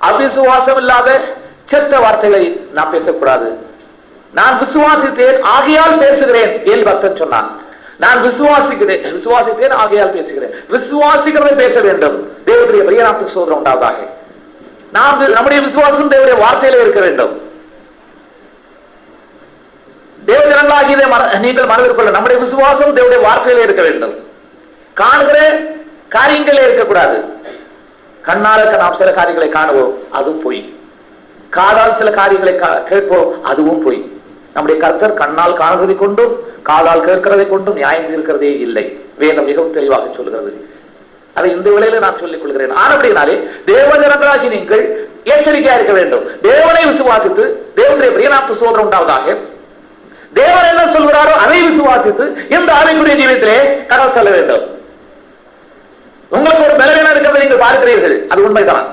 அவிசுவாசம் இல்லாத செத்த வார்த்தைகளை நாம் பேசக்கூடாது. நான் விசுவாசித்தேன் ஆகையால் பேசுகிறேன் என்று பக்தன் சொன்னான். நான் விசுவாசித்தேன் ஆகையால் பேசுகிறேன். விசுவாசிக்கிறதை பேச வேண்டும். தேவனுடைய பிரியநாமத்துக்கு ஸ்தோத்திரம் உண்டாவதாக. நாம் நம்முடைய விசுவாசம் தேவனுடைய வார்த்தையிலே இருக்க வேண்டும். தேவஜனங்களாகி இதை நீங்கள் மனதில் கொள்ள, நம்முடைய விசுவாசம் தேவனுடைய வார்த்தையிலே இருக்க வேண்டும். காணுகிற காரியங்களே இருக்கக்கூடாது. கண்ணால நாம் சில காரியங்களை காணுவோம், அதுவும் போய். காதால் சில காரியங்களை கேட்போம், அதுவும் போய். நம்முடைய கர்த்தர் கண்ணால் காணுவதை கொண்டும் காதால் கேட்கிறதை கொண்டும் நியாயம் தீர்க்கிறதே இல்லை. வேதம் மிகவும் தெளிவாக சொல்கிறது. அதை இந்த வேளையில நான் சொல்லிக் கொள்கிறேன். ஆனபடினாலே தேவஜனங்களாகி நீங்கள் எச்சரிக்கையா இருக்க வேண்டும். தேவனை விசுவாசித்து தேவனுடைய பிரியநாமத்துக்கு ஸ்தோத்திரம் உண்டாவதாக. தேவன் என்ன சொல்கிறாரோ அதை விசுவாசித்து இந்த ஆவிக்குரிய ஜீவியத்திலே கடந்து செல்ல வேண்டும். உங்களுக்கு ஒரு பலவீனம் இருக்கிறதை நீங்கள் பார்க்கிறீர்கள், அது உண்மைதான்.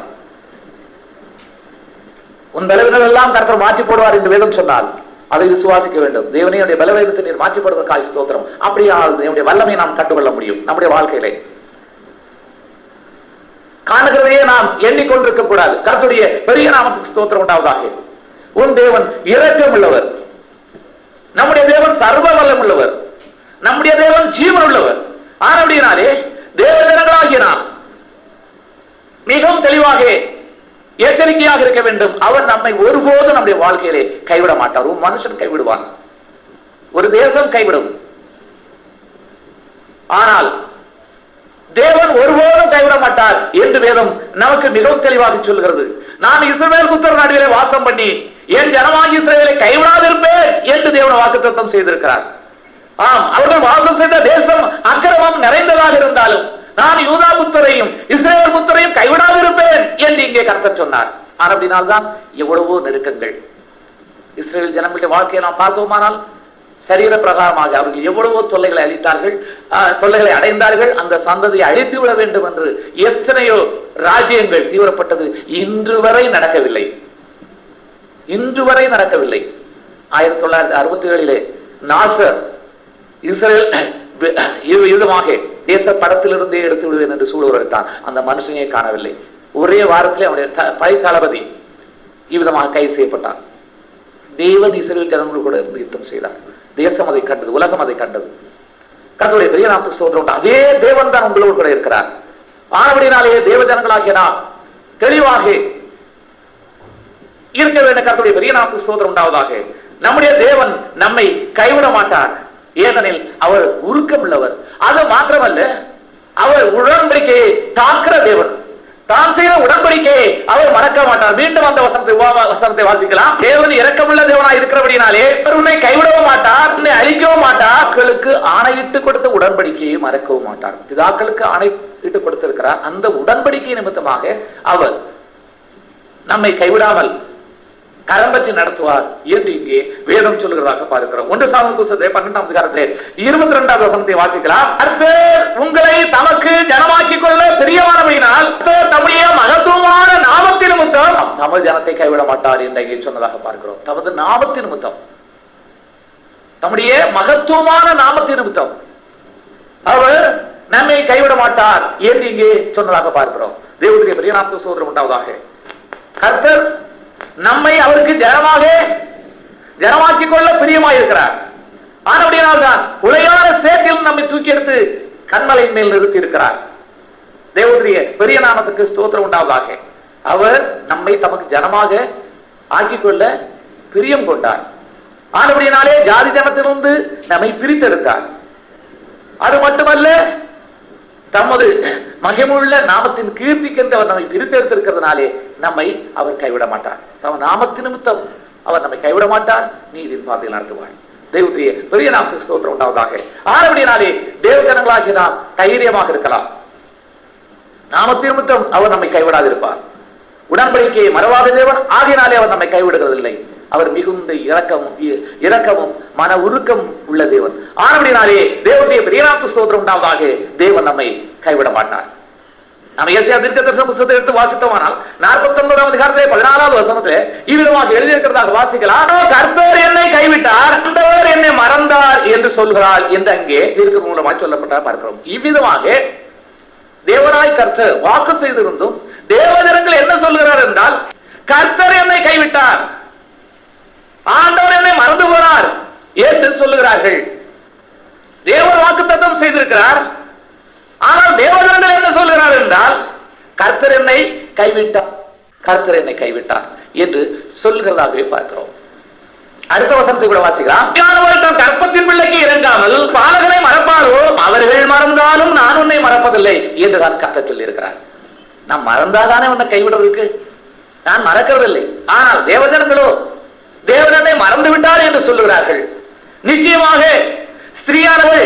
உன் பலவீனம் எல்லாம் கர்த்தர் மாற்றி போடுவார் என்று வேதம் சொன்னால் அதை விசுவாசிக்க வேண்டும். தேவனுடைய பலவீனத்தை நீர் மாற்றி போடுவதற்காக ஸ்தோத்திரம். அப்படியால் தேவனுடைய வல்லமை நாம் கண்டுகொள்ள முடியும். நம்முடைய வாழ்க்கையிலே காணுகிறதையே நாம் எண்ணிக்கொண்டிருக்க கூடாது. கர்த்தருடைய பெரிய நாமத்துக்கு ஸ்தோத்திரம் உண்டாவதாக. உன் தேவன் இரக்கம் உள்ளவர். நம்முடைய தேவன் சர்வ வல்லம் உள்ளவர். நம்முடைய தேவன் ஜீவன் உள்ளவர். ஆனபடியினாலே தேவஜனங்களாகிய நாம் மிகவும் தெளிவாக எச்சரிக்கையாக இருக்க வேண்டும். அவர் நம்மை ஒருபோதும் நம்முடைய வாழ்க்கையிலே கைவிட மாட்டார். ஒரு மனுஷன் கைவிடுவான், ஒரு தேசம் கைவிடும். ஆனால் தேவன் ஒருபோதும் கைவிட மாட்டார் என்று வேதம் நமக்கு மிகவும் தெளிவாக சொல்கிறது. நான் இஸ்ரவேல் புத்திரர் நடுவிலே வாசம் பண்ணி என் ஜனமாகி இஸ்ரவேலை கைவிடாதிருப்பேன் என்று தேவன் வாக்குத்தத்தம் செய்திருக்கிறார். ஆம், அவர்கள் வாசம் செய்த தேசம் அக்கிரமம் நிறைந்ததாக இருந்தாலும் நான் யூதா புத்திரையும் இஸ்ரவேல் புத்திரையும் கைவிடாதிருப்பேன் என்று இங்கே கர்த்தர் சொன்னார். அப்படினால்தான் எவ்வளவோ நெருக்கங்கள். இஸ்ரவேல் ஜனங்களுடைய வாழ்க்கையை நாம் பார்த்தோமானால் சரீர பிரகாரமாக அவர்கள் எவ்வளவோ தொல்லைகளை அளித்தார்கள், தொல்லைகளை அடைந்தார்கள். அந்த சந்ததியை அழித்து விட வேண்டும் என்று எத்தனையோ ராஜ்யங்கள் தீவிரப்பட்டது. இன்று வரை நடக்கவில்லை. 1967 நாசர் இஸ்ரேல் விதமாக தேச படத்திலிருந்தே எடுத்து விடுவேன் என்று சூழலுரைத்தான். அந்த மனுஷனையே காணவில்லை. ஒரே வாரத்திலே அவனுடைய படை தளபதி இவ்விதமாக கைது செய்யப்பட்டான். தேவன் இஸ்ரேல் ஜனங்களோடு கூட இருந்து யுத்தம் செய்தார். தேசம் அதை கண்டது, உலகம் அதை கண்டது. கர்த்தருடைய பெரிய நாமத்துக்கு ஸ்தோத்திரம் உண்டு. அதே தேவன் தான் உங்களோடு கூட இருக்கிறார். ஆனபடினாலே தேவ ஜனங்களாகிய நாம் தெளிவாக இருக்க வேண்டும். கர்த்தருடைய பெரிய நாமத்துக்கு ஸ்தோத்திரம் உண்டாவதாக. நம்முடைய தேவன் நம்மை கைவிட மாட்டார். ஏனெனில் அவர் உருக்கம் உள்ளவர். அது மாத்திரமல்ல, அவர் உடன்படிக்கையை காக்கிற தேவன். தான் செய்த உடன்படிக்கையை அவர் மறக்க மாட்டார். மீண்டும் அந்த வசனத்தை வாசிக்கலாம். தேவன் இரக்கமுள்ள தேவனாய் இருக்கிறபடினாலே உன்னை கைவிடவும் மாட்டார், உன்னை அழிக்கவும் மாட்டார். மக்களுக்கு ஆணையிட்டு கொடுத்த உடன்படிக்கையை மறக்கவும் மாட்டார். பிதாக்களுக்கு ஆணையிட்டு கொடுத்திருக்கிறார். அந்த உடன்படிக்கை நிமித்தமாக அவர் நம்மை கைவிடாமல் கரம் பற்றி நடத்துவார் என்று இங்கே வேதம் சொல்லுகிறதாக பார்க்கிறோம். 1 சாமுவேல் புத்தகத்திலே 12ஆம் அதிகாரத்திலே 22வது வசனத்தை வாசிக்கலாம். கர்த்தர் உங்களை தமக்கு ஜனமாக்கிக் கொள்ள பிரியமானபடியினால் தம்முடைய மகத்துவமான நாமத்தின் நிமித்தம் தமது ஜனத்தை கைவிட மாட்டார் என்று இங்கே சொன்னதாக பார்க்கிறோம். தமது நாமத்தின் நிமித்தம், தம்முடைய மகத்துவமான நாமத்தின் நிமித்தம் அவர் நம்மை கைவிட மாட்டார் என்று இங்கே சொன்னதாக பார்க்கிறோம். தேவனுடைய பெரிய நாமத்துக்கு ஸ்தோத்திரம் உண்டாவதாக. கர்த்தர் நம்மை அவருக்கு ஜனமாக்கிக் கொள்ள பிரியமாயிருக்கிறார். ஆனபடியால்தான் உளையான சேற்றில் நம்மை தூக்கி எடுத்து கண்மலையின் மேல் நிறுத்தி இருக்கிறார். தேவனுடைய பெரிய நாமத்துக்கு ஸ்தோத்திரம் உண்டாவதாக. அவர் நம்மை தமக்கு ஜனமாக ஆக்கிக் கொள்ள பிரியம் கொண்டார். ஆனபடியினாலே ஜாதி ஜனத்திலிருந்து நம்மை பிரித்தெடுத்தார். அது மட்டுமல்ல, தமது மகிமுள்ள நாமத்தின் கீர்த்திக்கென்று அவர் நம்மை பிரித்தெடுத்திருக்கிறதுனாலே நம்மை அவர் கைவிட மாட்டார். தம நாமத்தின் நிமித்தம் அவர் நம்மை கைவிட மாட்டார், நீதியின் பாதையில் நடத்துவார். தெய்வத்திய பெரிய நாமத்துக்கு ஸ்தோத்திரம் உண்டாவதாக. ஆனபடியினாலே தேவ ஜனங்களாகிய நாம் தைரியமாக இருக்கலாம். நாமத்தின் நிமித்தம் அவர் நம்மை கைவிடாதிருப்பார். உடன்படிக்கையை மறவாத தேவன் ஆகினாலே அவர் நம்மை கைவிடுகிறதில்லை. அவர் மிகுந்த இரக்கமும் மன உருக்கம் உள்ள தேவன். ஆனபடினாலே தேவனுடைய பெரிய நாமத்துக்கு ஸ்தோத்திரம் உண்டாவதாக. தேவன் நம்மை கைவிட மாட்டார். நாம் ஏசாயா தீர்க்கதரிசன புத்தகத்தை எடுத்து வாசித்தோமானால் 49ஆம் அதிகாரத்திலே 14வது வசனத்திலே இவ்விதமாக எழுதியிருக்கிறதாக வாசிக்கலாம். கர்த்தர் என்னை கைவிட்டார், ஆண்டவர் என்னை மறந்தார் என்று சொல்கிறார் என்று அங்கே தீர்க்க மூலமாக சொல்லப்பட்டார் பார்க்கிறோம். இவ்விதமாக தேவனாய் கர்த்தர் வாக்கு செய்திருந்தும் தேவஜனங்கள் என்ன சொல்கிறார் என்றால், கர்த்தர் என்னை கைவிட்டார், ஆண்டவர் என்னை மறந்து போனார் என்று சொல்லுகிறார்கள். தேவன் வாக்குத்தத்தம் செய்திருக்கிறார். ஆனால் தேவஜனங்கள் என்ன சொல்கிறார் என்றால், கர்த்தர் என்னை கைவிட்டார், கர்த்தர் என்னை கைவிட்டார் என்று சொல்கிறதாகவே பார்க்கிறோம். அடுத்த வசனத்தை கூட வாசிக்கலாம். தன் கற்பத்தின் பிள்ளைக்கு இறங்காமல் பாலகனை மறப்பாரோ, அவர்கள் மறந்தாலும் நான் உன்னை மறப்பதில்லை என்றுதான் கர்த்தர் சொல்லி இருக்கிறார். நான் மறந்தாதானே உன்னை கைவிடுறதுக்கு, நான் மறக்கிறதில்லை. ஆனால் தேவஜனங்களோ தேவனை மறந்து விட்டார் என்று சொல்லுகிறார்கள். நிச்சயமாக ஸ்திரீயானவள்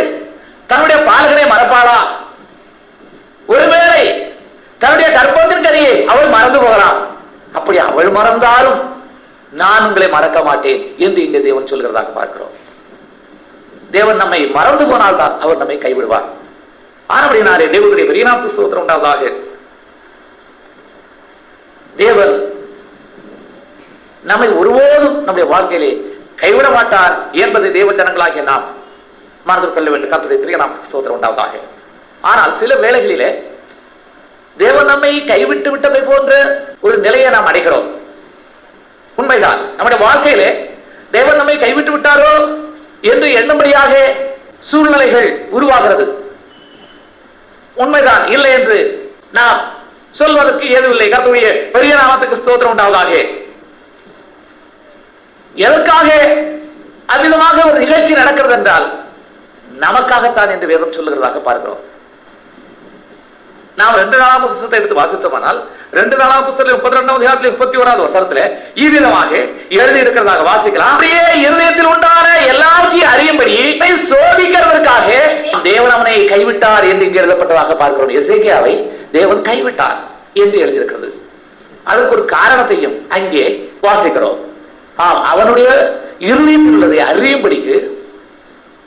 தன்னுடைய பாலகனை மறப்பாளா? ஒருவேளை தன்னுடைய கற்பத்தின் கனியை அவள் மறந்து போகலாம். அப்படி அவள் மறந்தாலும் நான் உங்களை மறக்க மாட்டேன் என்று இங்கே தேவன் சொல்கிறதாக பார்க்கிறோம். தேவன் நம்மை மறந்து போனால்தான் அவர் நம்மை கைவிடுவார். ஆனபடினாலே தேவனுடைய பெரிய நாமத்துக்கு ஸ்தோத்திரம் உண்டாவதாக. தேவன் நம்மை ஒருபோதும் நம்முடைய வாழ்க்கையிலே கைவிட மாட்டார் என்பதை தேவ ஜனங்களாகிய நாம் மறந்து கொள்ள வேண்டும். கர்த்தருடைய பெரிய நாமத்துக்கு ஸ்தோத்திரம் உண்டாவதாக. ஆனால் சில வேளைகளிலே தேவன் நம்மை கைவிட்டு விட்டதை போன்ற ஒரு நிலையை நாம் அடைகிறோம். உண்மைதான், நம்முடைய வாழ்க்கையிலே தேவன் நம்மை கைவிட்டு விட்டாரோ என்று எண்ணும்படியாக சூழ்நிலைகள் உருவாகிறது. உண்மைதான், இல்லை என்று நாம் சொல்வதற்கு ஏதுமில்லை. கர்த்தருடைய பெரிய நாமத்துக்கு ஸ்தோத்திரம் உண்டாவதாக. எதற்காக அவ்விதமாக ஒரு நிகழ்ச்சி நடக்கிறது என்றால் நமக்காகத்தான் என்று வேதம் சொல்லுகிறதாக பார்க்கிறோம். நாம் 2 நாளாம் புத்தகத்தை எடுத்து வாசித்தோமானால் 2 நாளாம் புத்தகத்தில் 32ஆம் அதிகாரத்தில் 31வது வசனத்திலே இவ்விதமாக எழுதி இருக்கிறதாக வாசிக்கலாம். அப்படியே இருதயத்தில் உண்டான எல்லாவற்றையும் அறியும்படி சோதிக்கிறதற்காக தேவன் அவனை கைவிட்டார் என்று இங்கு எழுதப்பட்டதாக பார்க்கிறோம். எசேக்கியாவை தேவன் கைவிட்டார் என்று எழுதியிருக்கிறது. அதற்கு ஒரு காரணத்தையும் அங்கே வாசிக்கிறோம். அவனுடைய இருதயத்தில் உள்ளதை அறியும்படிக்கு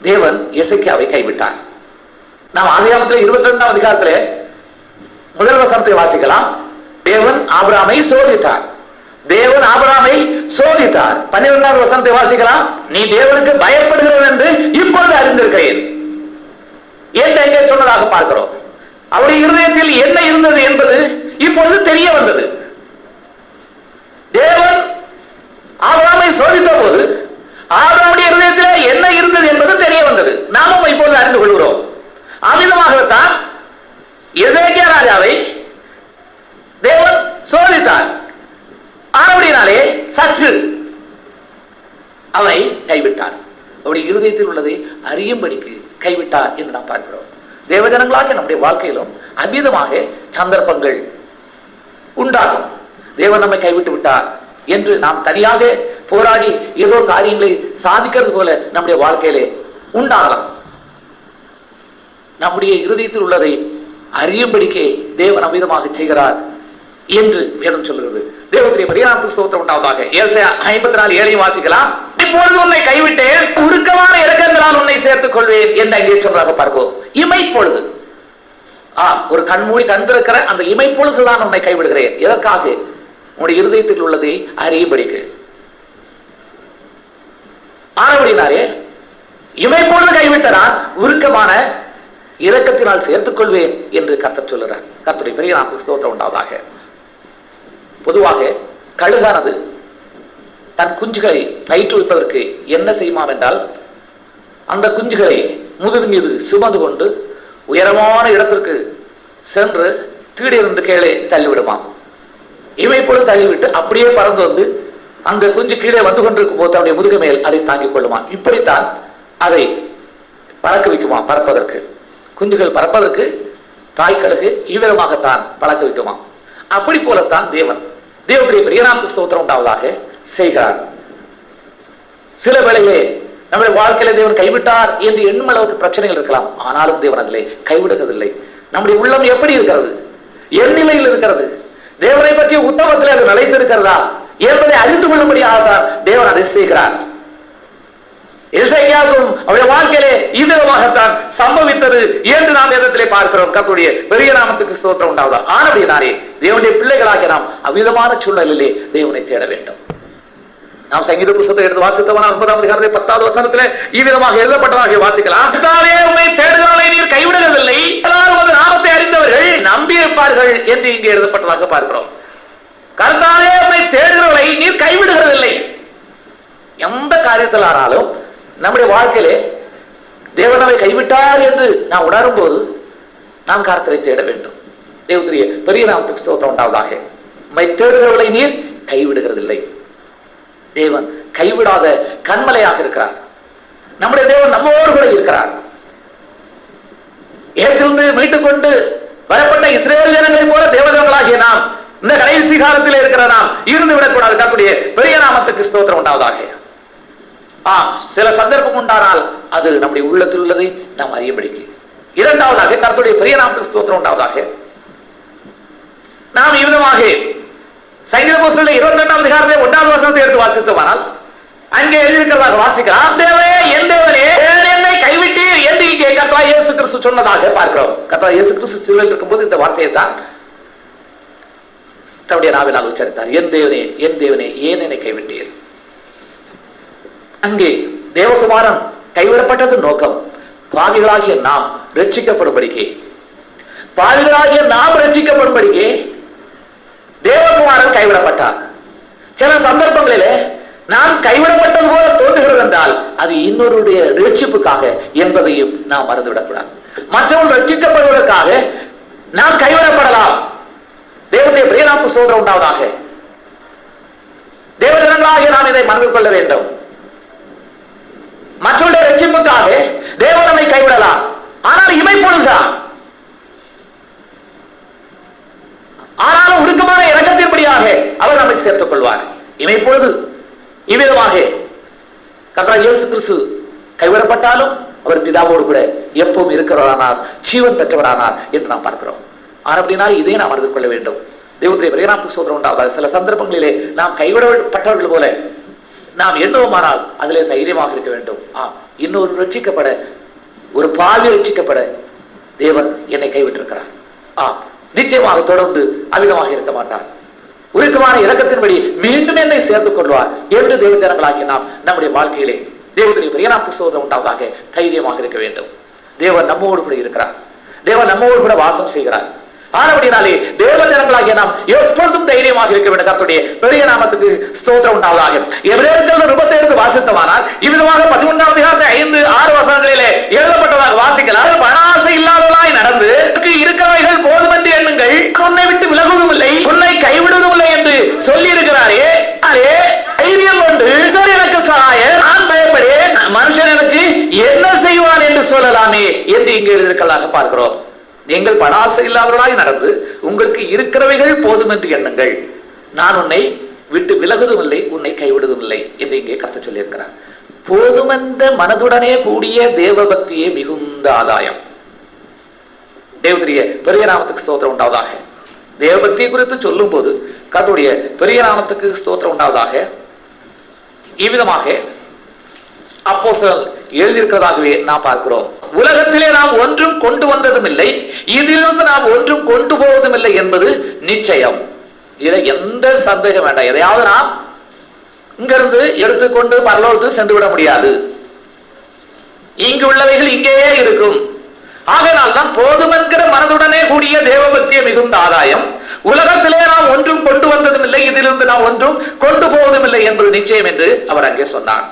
தேவன் எசேக்கியாவை கைவிட்டார். நாம் ஆதியாகமத்திலே 22ஆம் அதிகாரத்திலே முதல் வசனத்தை வாசிக்கலாம். தேவன் ஆபிரகாமை சோதித்தார். தேவன் ஆபிரகாமை சோதித்தார். 12வது வசனத்தை வாசிக்கலாம். நீ தேவனுக்கு பயப்படுகிறவன் என்று இப்பொழுது அறிந்திருக்கிறேன் என்று எங்கே சொன்னதாக பார்க்கிறோம். அவருடைய இருதயத்தில் என்ன இருந்தது என்பது இப்பொழுது தெரிய வந்தது. தேவன் ஆபிரகாமை சோதித்த போது ஆபிரகாமுடைய இருதயத்தில் என்ன இருந்தது என்பது தெரிய வந்தது. நாமும் இப்பொழுது அறிந்து கொள்கிறோம். அவ்விதமாகத்தான் எசேக்கியா ராஜாவை தேவன் சோதித்தார். ஆனபடியினாலே சற்று அவனை கைவிட்டார். அவருடைய இருதயத்தில் உள்ளதை அறியும்படிக்கு கைவிட்டார் என்று நாம் பார்க்கிறோம். தேவஜனங்களாக நம்முடைய வாழ்க்கையிலும் அவ்விதமாக சந்தர்ப்பங்கள் உண்டாகும். தேவன் நம்மை கைவிட்டு விட்டார் என்று நாம் தனியாக போராடி ஏதோ காரியங்களை சாதிக்கிறது போல நம்முடைய வாழ்க்கையிலே உண்டாகலாம். நம்முடைய இருதயத்தில் உள்ளதை அறியும்படிக்கே தேவன் அமிதமாக செய்கிறார் என்று வேதம் சொல்கிறது. தேவனுடைய பரியாணத்துக்கு ஸ்தோத்திரம் உண்டாவதாக. ஏசாயா 54:7 வாசிக்கலாம். இப்பொழுது உன்னை கைவிட்டேன், உருக்கமான இரக்கங்களால் உன்னை சேர்த்துக் கொள்வேன் என்று அங்கே சொல்றாக பார்ப்போம். இமைப்பொழுது, ஒரு கண்மூடி கண் திறக்கிற அந்த இமைப்பொழுதுதான் உன்னை கைவிடுகிறேன். எதற்காக? உன்னுடைய இருதயத்தில் உள்ளதை அறியும்படிக்கு. ஆனபடினாரே இமைப்பொழுது கைவிட்டனான், உருக்கமான இரக்கத்தினால் சேர்த்துக் கொள்வேன் என்று கர்த்தர் சொல்லுறார். கர்த்தருடைய பெரிய நாமத்துக்கு ஸ்தோத்திரம் உண்டாவதாக. பொதுவாக கழுகானது தன் குஞ்சுகளை பயிற்றுவிப்பதற்கு என்ன செய்யுமாம் என்றால், அந்த குஞ்சுகளை முதுகு மீது சுமந்து கொண்டு உயரமான இடத்திற்கு சென்று திடீரென்று கீழே தள்ளிவிடுமாம். இமைப்பொழுது தள்ளிவிட்டு அப்படியே பறந்து வந்து அந்த குஞ்சு கீழே வந்து கொண்டிருக்கும் போது தன்னுடைய முதுகு மேல் அதை தாங்கிக் கொள்ளுமா. இப்படித்தான் அதை பறக்க வைக்குமா. பறப்பதற்கு, குஞ்சுகள் பறப்பதற்கு தாய் கழுகு இவ்விதமாகத்தான் பழக்க வைக்குமா. அப்படி போலத்தான் தேவன் தேவனுடைய பிரியநாமத்துக்கு ஸ்தோத்திரம் உண்டாவதாக செய்கிறார். சில வேளையிலே நம்முடைய வாழ்க்கையில தேவன் கைவிட்டார் என்று எண்ணும் அளவுக்கு பிரச்சனைகள் இருக்கலாம். ஆனாலும் தேவன் அதிலே கைவிடுவதில்லை. நம்முடைய உள்ளம் எப்படி இருக்கிறது, என் நிலையில் இருக்கிறது, தேவனை பற்றிய உத்தமத்தில் அது நிலைத்திருக்கிறதா என்பதை அறிந்து கொள்ளும்படியாகத்தான் தேவன் அதை செய்கிறார். எசேக்கியாவுக்கும் அவருடைய வாழ்க்கையிலே இவ்விதமாகத்தான் சம்பவித்தது என்று நாம் வேதத்திலே பார்க்கிறோம். கர்த்தருடைய பெரிய நாமத்துக்கு ஸ்தோத்திரம் உண்டாவதா. ஆனபடியாரே தேவனுடைய பிள்ளைகளாகிய நாம் அவ்விதமான சூழ்நிலையிலே தேவனை தேட வேண்டும். நாம் சங்கீத புத்தகத்தை எடுத்து வாசித்தவனா 9ஆம் அதிகாரத்திலே 10வது வசனத்திலே இவ்விதமாக எழுதப்பட்டதாக வாசிக்கலாம். கர்த்தாவே உம்மை தேடுகிறவர்களை நீர் கைவிடுவதில்லை, எல்லாரும் உமது நாமத்தை அறிந்தவர்கள் நம்பியிருப்பார்கள் என்று இங்கே எழுதப்பட்டதாக பார்க்கிறோம். கர்த்தாவே உம்மை தேடுகிறவர்களை நீர் கைவிடுகிறதில்லை. எந்த காரியத்தில் ஆனாலும் நம்முடைய வாழ்க்கையிலே தேவன் நம்மை கைவிட்டார் என்று நாம் உணரும் போது நாம் கர்த்தரை தேட வேண்டும். தேவனுடைய பெரிய நாமத்துக்கு ஸ்தோத்திரம் உண்டாவதாக. உம்மை தேடுகிறவர்களை நீர் கைவிடுகிறதில்லை. தேவன் கைவிடாத கண்மலையாக இருக்கிறார். நம்முடைய தேவன் நம்மோடு கூட இருக்கிறார். ஏற்றிருந்து மீட்டுக் கொண்டு வரப்பட்ட இஸ்ரேல் ஜனங்களை போல தேவதேவர்களாகிய நாம் இந்த கடைசி காலத்தில் இருக்கிற நாம் இருந்து விடக்கூடாது. கர்த்தருடைய பெரிய நாமத்துக்கு ஸ்தோத்திரம் உண்டாவதாக. சில சந்தர்ப்பம் உண்டானால் அது நம்முடைய உள்ளத்தில் உள்ளதை நாம் அறியப்படுகிறது. இரண்டாவதாக கர்த்தருடைய பெரிய நாமத்துக்கு ஸ்தோத்திரம் உண்டாவதாக. நாம் இவ்விதமாக சங்கீத புத்தகத்திலே 22ஆம் அதிகாரத்திலே 1வது வசனத்தை எடுத்து வாசித்தோமானால் அங்கே எழுதியிருக்கிறதாக வாசிக்கலாம். தேவனே என் தேவனே என்னை கைவிட்டீர் என்று இங்கே கர்த்தராகிய இயேசு கிறிஸ்து சொன்னதாக பார்க்கிறோம். கர்த்தராகிய இயேசு கிறிஸ்து சிலுவையில் இருக்கும்போது இந்த வார்த்தையை தான் தன்னுடைய நாவினால் உச்சரித்தார். என் தேவனே என் தேவனே ஏன் என்னை கைவிட்டீர். அங்கே தேவகுமாரன் கைவிடப்பட்டது நோக்கம் பாவிகளாகிய நாம் ரட்சிக்கப்படும்படிக்கே, பாவிகளாகிய நாம் ரட்சிக்கப்படும்படிக்கே தேவகுமாரன் கைவிடப்பட்டார். சில சந்தர்ப்பங்களிலே நாம் கைவிடப்பட்டது போல தோன்றுகிறது என்றால் அது இன்னொருடைய ரட்சிப்புக்காக என்பதையும் நாம் மறந்துவிடக்கூடாது. மற்றவர்கள் ரட்சிக்கப்படுவதற்காக நாம் கைவிடப்படலாம். தேவனுடைய பிரியநாமத்துக்கு ஸ்தோத்திரம் உண்டாவதாக. தேவஜனங்களாகிய நாம் இதை மனதில் கொள்ள வேண்டும். மற்றவருடைய ரட்சிப்புக்காக தேவன் நம்மை கைவிடலாம். ஆனால் இமைப்பொழுதுதான். ஆனாலும் உருக்கமான இரக்கத்தின்படியாக அவர் நம்மை சேர்த்துக் கொள்வார். இமைப்பொழுது இவ்விதமாக கர்த்தராகிய இயேசு கிறிஸ்து கைவிடப்பட்டாலும் அவர் பிதாவோடு கூட எப்பவும் இருக்கிறவரானார், ஜீவன் பெற்றவரானார் என்று நாம் பார்க்கிறோம். ஆனால் இதை நாம் அறிந்து கொள்ள வேண்டும். தேவனுடைய பெரிய நாமத்துக்கு ஸ்தோத்திரம் உண்டாவதாக. சில சந்தர்ப்பங்களிலே நாம் கைவிடப்பட்டவர்கள் போல நாம் எண்ணுவோமானால் அதிலே தைரியமாக இருக்க வேண்டும். இன்னொரு ரட்சிக்கப்பட, ஒரு பாவி ரட்சிக்கப்பட தேவன் என்னை கைவிட்டிருக்கிறார். நிச்சயமாக தொடர்ந்து அமிதமாக இருக்க மாட்டார். உருக்கமான இரக்கத்தின்படி மீண்டும் என்னை சேர்த்துக் கொள்வார் என்று தேவ ஜனங்களாகிய நாம் நம்முடைய வாழ்க்கையிலே தேவனுடைய பெரிய நாமத்துக்கு ஸ்தோத்திரம் உண்டாவதாக தைரியமாக இருக்க வேண்டும். தேவன் நம்மோடு கூட இருக்கிறார். தேவன் நம்மோடு கூட வாசம் செய்கிறார். ஆனபடினாலே தேவ ஜனங்களாகிய நாம் எப்பொழுதும் தைரியமாக இருக்க வேண்டும். கர்த்தருடைய பெரிய நாமத்துக்கு ஸ்தோத்திரம் உண்டாவதாக. எபிரேயர்கள் 37 வாசித்தமானால் இவ்விதமாக 11ஆம் அதிகாரத்தை 5-6 வசனங்களிலே எழுதப்பட்டதாக வாசிக்கலாம். பணாசை இல்லாதவளாய் நடந்து இருக்கிறவைகள் போதுமென்று எண்ணுங்கள், உன்னை விட்டு விலகுவதும் இல்லை, உன்னை கைவிடுவதும் இல்லை என்று சொல்லி இருக்கிறாரே. தைரியம் கொண்டு எனக்கு சகாய, நான் பயப்படேன், மனுஷன் எனக்கு என்ன செய்வான் என்று சொல்லலாமே என்று இங்கே எழுதியிருக்கிறதாக பார்க்கிறோம். நீங்கள் பணாசை இல்லாதவர்களாய் நடந்து உங்களுக்கு இருக்கிறவைகள் போதும் என்று எண்ணுங்கள். நான் உன்னை விட்டு விலகுவதும் இல்லை, உன்னை கைவிடுவதும் இல்லை என்று இங்கே கர்த்தர் சொல்லியிருக்கிறார். போதுமென்ற மனதுடனே கூடிய தேவபக்தியே மிகுந்த ஆதாயம். தேவனுடைய பெரிய நாமத்துக்கு ஸ்தோத்திரம் உண்டாவதாக. தேவபக்தியை குறித்து சொல்லும் போது கர்த்தருடைய பெரிய நாமத்துக்கு ஸ்தோத்திரம் உண்டாவதாக. இவ்விதமாக அப்போஸ்தலர் எழுதியிருக்கிறதாகவே நாம் பார்க்கிறோம். உலகத்திலே நாம் ஒன்றும் கொண்டு வந்ததும் இல்லை, இதிலிருந்து நாம் ஒன்றும் கொண்டு போவதும் இல்லை என்பது நிச்சயம். இதுல எந்த சந்தேகம் வேண்டாம். எதையாவது நாம் இங்கிருந்து எடுத்துக்கொண்டு பரலோகத்துக்கு சென்று விட முடியாது. இங்கு உள்ளவைகள் இங்கேயே இருக்கும். ஆகையால் தான் போதுமென்கிற மனதுடனே கூடிய தேவபக்தியை மிகுந்த ஆதாயம். உலகத்திலே நாம் ஒன்றும் கொண்டு வந்ததும் இல்லை, இதிலிருந்து நாம் ஒன்றும் கொண்டு போவதும் இல்லை என்பது நிச்சயம் என்று அவர் அங்கே சொன்னார்.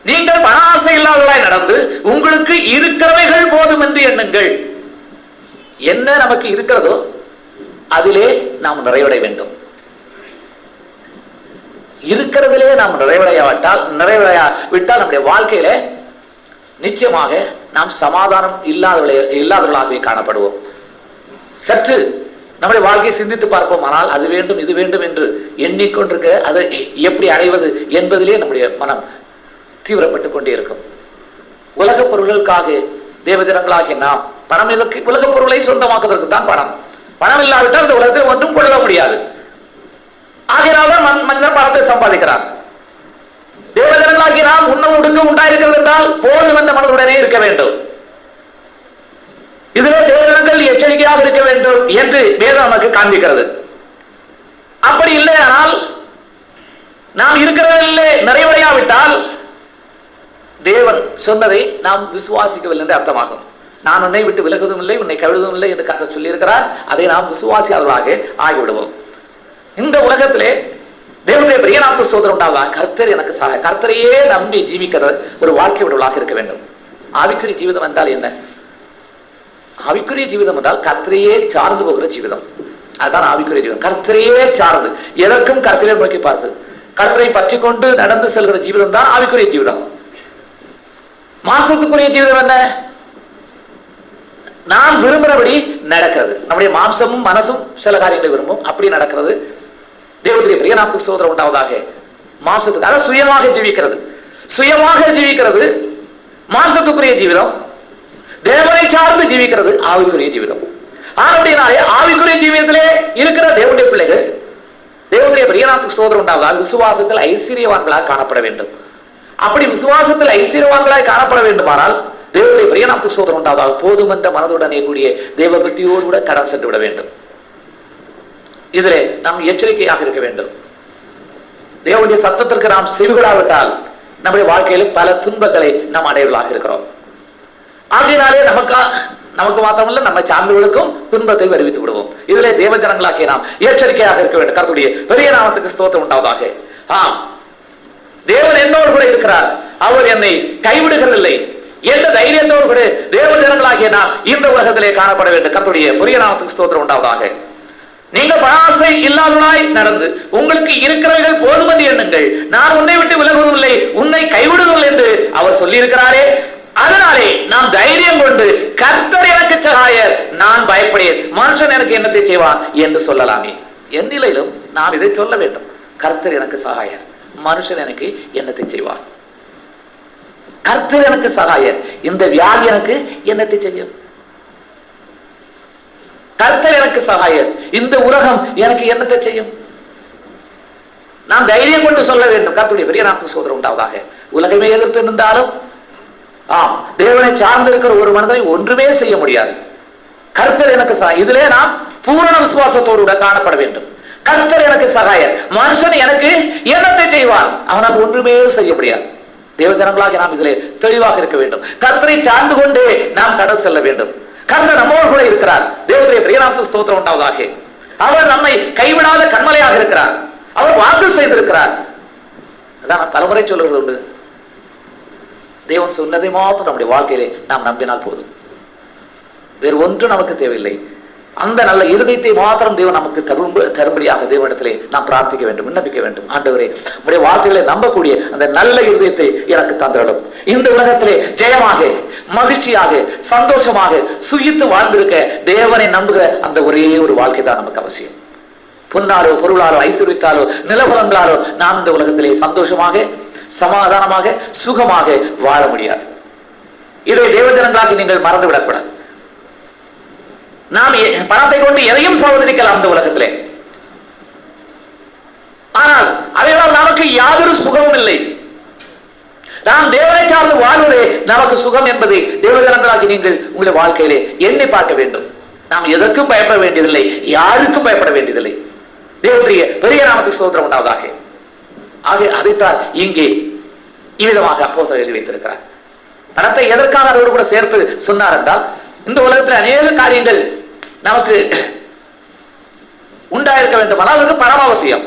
நீங்கள் பண ஆசை இல்லாதவர்களாய் நடந்து உங்களுக்கு இருக்கிறவைகள் போதும் என்று எண்ணுங்கள். என்ன நமக்கு இருக்கிறதோ அதிலே நாம் நிறைவடைய வேண்டும். இருக்கிறதிலே நாம் நிறைவடையாவிட்டால் நம்முடைய வாழ்க்கையில நிச்சயமாக நாம் சமாதானம் இல்லாதவர்களாகவே காணப்படுவோம். சற்று நம்முடைய வாழ்க்கையை சிந்தித்து பார்ப்போம். ஆனால் அது வேண்டும் இது வேண்டும் என்று எண்ணிக்கொண்டிருக்க அதை எப்படி அடைவது என்பதிலே நம்முடைய மனம் தீவிரப்பட்டுக் கொண்டே இருக்கும். உலக பொருள்களுக்காக தேவஜனங்களாகிய நாம் பணம் உலக பொருளை சொந்தமாக்குவதற்கு தான் பணம் இல்லாவிட்டால் இந்த உலகத்தில் ஒன்றும் கொள்ள முடியாது. ஆகையினால்தான் மனிதன் பணத்தை சம்பாதிக்கிறார். தேவஜனங்களாகிய நாம் உண்ணவும் உடுக்க உண்டாயிருக்கிறது என்றால் போதும் என்ற மனதுடனே இருக்க வேண்டும். இதிலே தேவஜனங்கள் எச்சரிக்கையாக இருக்க வேண்டும் என்று வேதம் நமக்கு காண்பிக்கிறது. அப்படி இல்லையானால் நாம் இருக்கிறதிலே நிறைவடையாவிட்டால் தேவன் சொன்னதை நாம் விசுவாசிக்கவில்லை என்று அர்த்தமாகும். நான் உன்னை விட்டு விலகுவதும் இல்லை, உன்னை கைவிடுவதும் இல்லை என்று கர்த்தர் சொல்லியிருக்கிறார். அதை நாம் விசுவாசியாளர்களாக ஆகிவிடுவோம். இந்த உலகத்திலே தேவனுடைய பெரிய நாமத்துக்கு ஸ்தோத்திரம் உண்டாவதா. கர்த்தர் எனக்கு கர்த்தரையே நம்பி ஜீவிக்கிற ஒரு வாழ்க்கை விடலாக இருக்க வேண்டும். ஆவிக்குரிய ஜீவிதம் என்றால் என்ன? ஆவிக்குரிய ஜீவிதம் என்றால் கர்த்தரையே சார்ந்து போகிற ஜீவிதம். அதுதான் ஆவிக்குரிய ஜீவிதம். கர்த்தரையே சார்ந்து, எதற்கும் கர்த்தரை நோக்கி பார்த்து கர்த்தரை பற்றி கொண்டு நடந்து செல்கிற ஜீவிதம் தான் ஆவிக்குரிய ஜீவிதம். மாம்சத்துக்குரிய ஜீவிதம் என்ன? நாம் விரும்புகிறபடி நடக்கிறது. நம்முடைய மாம்சமும் மனசும் சில காரியங்களை விரும்பும், அப்படி நடக்கிறது. தேவனுடைய பெரிய நாமத்துக்கு ஸ்தோத்திரம் உண்டாவதாக. மாம்சத்துக்காக சுயமாக ஜீவிக்கிறது மாம்சத்துக்குரிய ஜீவிதம். தேவனை சார்ந்து ஜீவிக்கிறது ஆவிக்குரிய ஜீவிதம். அப்படினாலே ஆவிக்குரிய ஜீவிதத்திலே இருக்கிற தேவனுடைய பிள்ளைகள் தேவனுடைய பெரிய நாமத்துக்கு ஸ்தோத்திரம் உண்டாவதாக விசுவாசத்தில் ஐஸ்வர்யவான்களாக காணப்பட வேண்டும். அப்படி விசுவாசத்தில் ஐஸ்வர்யவான்களாய் காணப்பட வேண்டுமானால் தேவனுடைய பெரிய நாமத்துக்கு ஸ்தோத்திரம் உண்டாவதாக போதும் என்ற மனதுடனே கூடிய தேவபக்தியோடு கூட கடன் சென்று விட வேண்டும். இதிலே நாம் எச்சரிக்கையாக இருக்க வேண்டும். தேவனுடைய சத்தத்திற்கு நாம் செவிகொடாவிட்டால் நம்முடைய வாழ்க்கையில் பல துன்பங்களை நாம் அடைவர்களாக இருக்கிறோம். ஆகையினாலே நமக்கு மாத்திரமல்ல நம்மை சார்ந்தவர்களுக்கும் துன்பத்தை வருவித்து விடுவோம். இதிலே தேவ ஜனங்களாகிய நாம் எச்சரிக்கையாக இருக்க வேண்டும். கர்த்தருடைய பெரிய நாமத்துக்கு ஸ்தோத்திரம் உண்டாவதாக. தேவன் என்னோடு கூட இருக்கிறார், அவர் என்னை கைவிடுகிறதில்லை என்ற தைரியத்தோடு கூட தேவ ஜனங்களாகிய நாம் இந்த உலகத்திலே காணப்பட வேண்டும். கர்த்தருடைய பெரிய நாமத்துக்கு ஸ்தோத்திரம் உண்டாவதாக. நீங்கள் பணாசை இல்லாதவனாய் நடந்து உங்களுக்கு இருக்கிறவர்கள் போதும் என்று எண்ணுங்கள். நான் உன்னை விட்டு விலகுவதும் இல்லை, உன்னை கைவிடுவதில்லை என்று அவர் சொல்லி இருக்கிறாரே. அதனாலே நாம் தைரியம் கொண்டு கர்த்தர் எனக்கு சகாயர், நான் பயப்படேன், மனுஷன் எனக்கு என்னத்தை செய்வான் என்று சொல்லலாமே. என் நிலையிலும் நாம் இதை சொல்ல வேண்டும். கர்த்தர் எனக்கு சகாயர், மனுஷன் எனக்கு என்னத்தை செய்வான். கர்த்தர் எனக்கு சகாயர், இந்த வியாதி எனக்கு என்னத்தை செய்யும். கர்த்தர் எனக்கு சகாயர், இந்த உலகம் எனக்கு என்னத்தை செய்யும். நாம் தைரியம் கொண்டு சொல்ல வேண்டும். கர்த்தருடைய பெரிய நாமத்துக்கு ஸ்தோத்திரம் உண்டாவதாக. உலகமே எதிர்த்து நின்றாலும் தேவனை சார்ந்திருக்கிற ஒரு மனிதனை ஒன்றுமே செய்ய முடியாது. கர்த்தர் எனக்கு சகாயர், இதிலே நாம் பூரண விசுவாசத்தோடு காணப்பட வேண்டும். கர்த்தர் எனக்கு சகாயர், மனுஷன் எனக்கு என்னத்தை செய்வான், அவனால் ஒன்றுமே செய்ய முடியாது. தேவஜனங்களாக நாம் இதிலே தெளிவாக இருக்க வேண்டும். கர்த்தரை சார்ந்து கொண்டே நாம் கடந்து செல்ல வேண்டும். கர்த்தர் நம்மோடு கூட இருக்கிறார். தேவனுடைய பெரிய நாமத்துக்கு ஸ்தோத்திரம் உண்டாவதாக. அவர் நம்மை கைவிடாத கண்மலையாக இருக்கிறார். அவர் வாக்கு செய்திருக்கிறார். அதான் தலைமுறை சொல்லுவது உண்டு. தேவன் சொன்னதை மாத்திரம் நம்முடைய வாழ்க்கையிலே நாம் நம்பினால் போதும். வேறு ஒன்று நமக்கு தேவையில்லை. அந்த நல்ல இருதயத்தை மாத்திரம் தேவன் நமக்கு தரும்படியாக தேவனிடத்திலே நாம் பிரார்த்திக்க வேண்டும், விண்ணப்பிக்க வேண்டும். ஆண்டவரே, உடைய வார்த்தைகளை நம்பக்கூடிய அந்த நல்ல இருதயத்தை எனக்கு தந்திரலும். இந்த உலகத்திலே ஜெயமாக, மகிழ்ச்சியாக, சந்தோஷமாக சுகித்து வாழ்ந்திருக்க தேவனை நம்புகிற அந்த ஒரே ஒரு வாழ்க்கை தான் நமக்கு அவசியம். பொன்னாலோ பொருளாலோ ஐஸ்வர்யத்தாலோ நிலவரங்களாலோ நாம் இந்த உலகத்திலே சந்தோஷமாக, சமாதானமாக, சுகமாக வாழ முடியாது. இதை தேவஜனங்களாக நீங்கள் மறந்துவிடக்கூடாது. நாம் பணத்தை கொண்டு எதையும் சோதரிக்கலாம் அந்த உலகத்திலே, ஆனால் அவைகளால் நமக்கு யாதொரு சுகமும் இல்லை. நாம் தேவனை சார்ந்து வாழ்வதே நமக்கு சுகம் என்பதை தேவஜனங்களாகி நீங்கள் உங்களுடைய வாழ்க்கையிலே எண்ணி பார்க்க வேண்டும். நாம் எதற்கும் பயப்பட வேண்டியதில்லை, யாருக்கும் பயப்பட வேண்டியதில்லை. தேவனுடைய பெரிய நாமத்துக்கு ஸ்தோத்திரம் உண்டாவதாக. ஆக அதைத்தான் இங்கே இவ்விதமாக அப்போஸ்தலர் எழுதி வைத்திருக்கிறார். பணத்தை எதற்காக அதோடு கூட சேர்த்து சொன்னார் என்றால், இந்த உலகத்தில் அநேக காரியங்கள் நமக்கு உண்டாயிருக்க வேண்டும், ஆனால் அதுக்கு பணம் அவசியம்.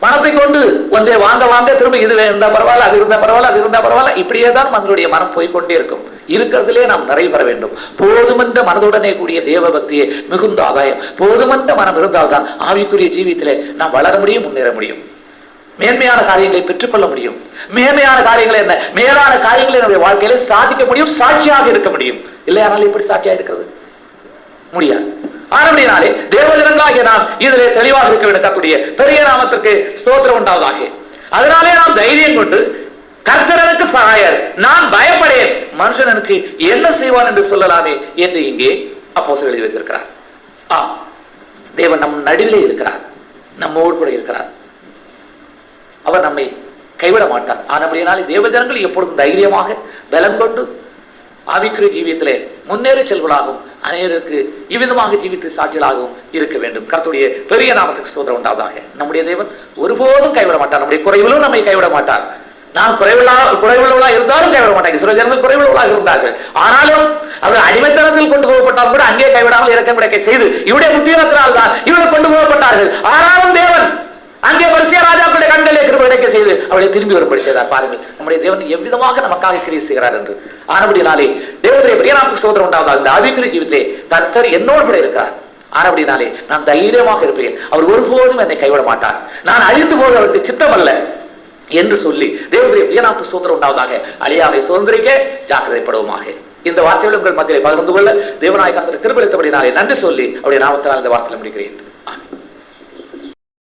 பணத்தை கொண்டு ஒன்றை வாங்க திரும்ப இது இருந்தா பரவாயில்ல, அது இருந்தா பரவாயில்ல, அது இருந்தா பரவாயில்ல, இப்படியே தான் மனிதனுடைய மனம் போய்கொண்டே இருக்கும். இருக்கிறதுலே நாம் நிறைவு பெற வேண்டும். போதுமென்ற மனதுடனே கூடிய தேவ பக்தியே மிகுந்த ஆதாயம். போதுமென்ற மனம் இருந்தால்தான் ஆவிக்குரிய ஜீவியத்திலே நாம் வளர முடியும், முன்னேற முடியும், மேன்மையான காரியங்களை பெற்றுக்கொள்ள முடியும். மேன்மையான காரியங்கள் என்ன, மேலான காரியங்களை நம்முடைய வாழ்க்கையில சாதிக்க முடியும், சாட்சியாக இருக்க முடியும். இல்லையானால் எப்படி சாட்சியாக இருக்கிறது? முடியாது. ஆனபடினாலே தேவஜனங்களாகிய நாம் இதிலே தெளிவாக இருக்க வேண்டும். கர்த்தருடைய பெரிய நாமத்திற்கு ஸ்தோத்திரம் உண்டாவதாக. அதனாலே நாம் தைரியம் கொண்டு கர்த்தர் எனக்கு சகாயர், நான் பயப்படேன், மனுஷன் எனக்கு என்ன செய்வான் என்று சொல்லலாமே என்று இங்கே அப்போஸ்தலர் எழுதி வைத்திருக்கிறார். தேவன் நம் நடுவிலே இருக்கிறார், நம்மோடு கூட இருக்கிறார். அவர் நம்மை கைவிட மாட்டார். ஆனபடினாலே தேவஜனங்கள் எப்பொழுதும் தைரியமாக பலம் கொண்டு ஆவிக்குரிய ஜீவியத்திலே முன்னேறி செல்வதாகவும் அநேகருக்கு இவ்விதமாக ஜீவித்து சாட்சிகளாகவும் இருக்க வேண்டும். கர்த்தருடைய பெரிய நாமத்துக்கு ஸ்தோத்திரம் உண்டாவதாக. நம்முடைய தேவன் ஒருபோதும் கைவிட மாட்டார். நம்முடைய குறைவிலும் நம்மை கைவிட மாட்டார். நாம் குறைவுள்ளவர்களாக இருந்தாலும் கைவிட மாட்டாங்க. சில ஜனங்கள் குறைவுள்ளவர்களாக இருந்தார்கள், ஆனாலும் அவர் அடிமைத்தனத்தில் கொண்டு போகப்பட்டால் கூட அங்கே கைவிடாமல் இறக்கம் கிடைக்க செய்து இவருடைய புத்திரத்தினால் தான் இவர்கள் கொண்டு போகப்பட்டார்கள். ஆனாலும் தேவன் அங்கே பரிசியா ராஜாக்களுடைய கண்களை கிருபை கிடைக்க செய்து அவளை திரும்பி வரும்படி செய்தார். பாருங்கள் நம்முடைய தேவன் எவ்விதமாக நமக்காக கிரியை செய்கிறார் என்று. ஆனபடினாலே தேவனுடைய பெரிய நாமத்துக்கு ஸ்தோத்திரம் உண்டாவதாக. இந்த ஆவிக்குரிய ஜீவிதத்திலே கர்த்தர் என்னோடு கூட இருக்கிறார். ஆனபடினாலே நான் தைரியமாக இருப்பேன், அவர் ஒருபோதும் என்னை கைவிட மாட்டார். நான் அழிந்து போக அவருக்கு சித்தம் அல்ல என்று சொல்லி தேவனுடைய பெரிய நாமத்துக்கு ஸ்தோத்திரம் உண்டாவதாக. அழியாமை சுதந்திரிக்க ஜாக்கிரதைப்படுவோமாக. இந்த வார்த்தைகளை உங்கள் மத்தியிலே பகிர்ந்து கொள்ள தேவனாய் கர்த்தர் கிருபை அளித்தபடினாலே நன்றி சொல்லி அவருடைய நாமத்தினால் இந்த வார்த்தையை முடிக்கிறேன்.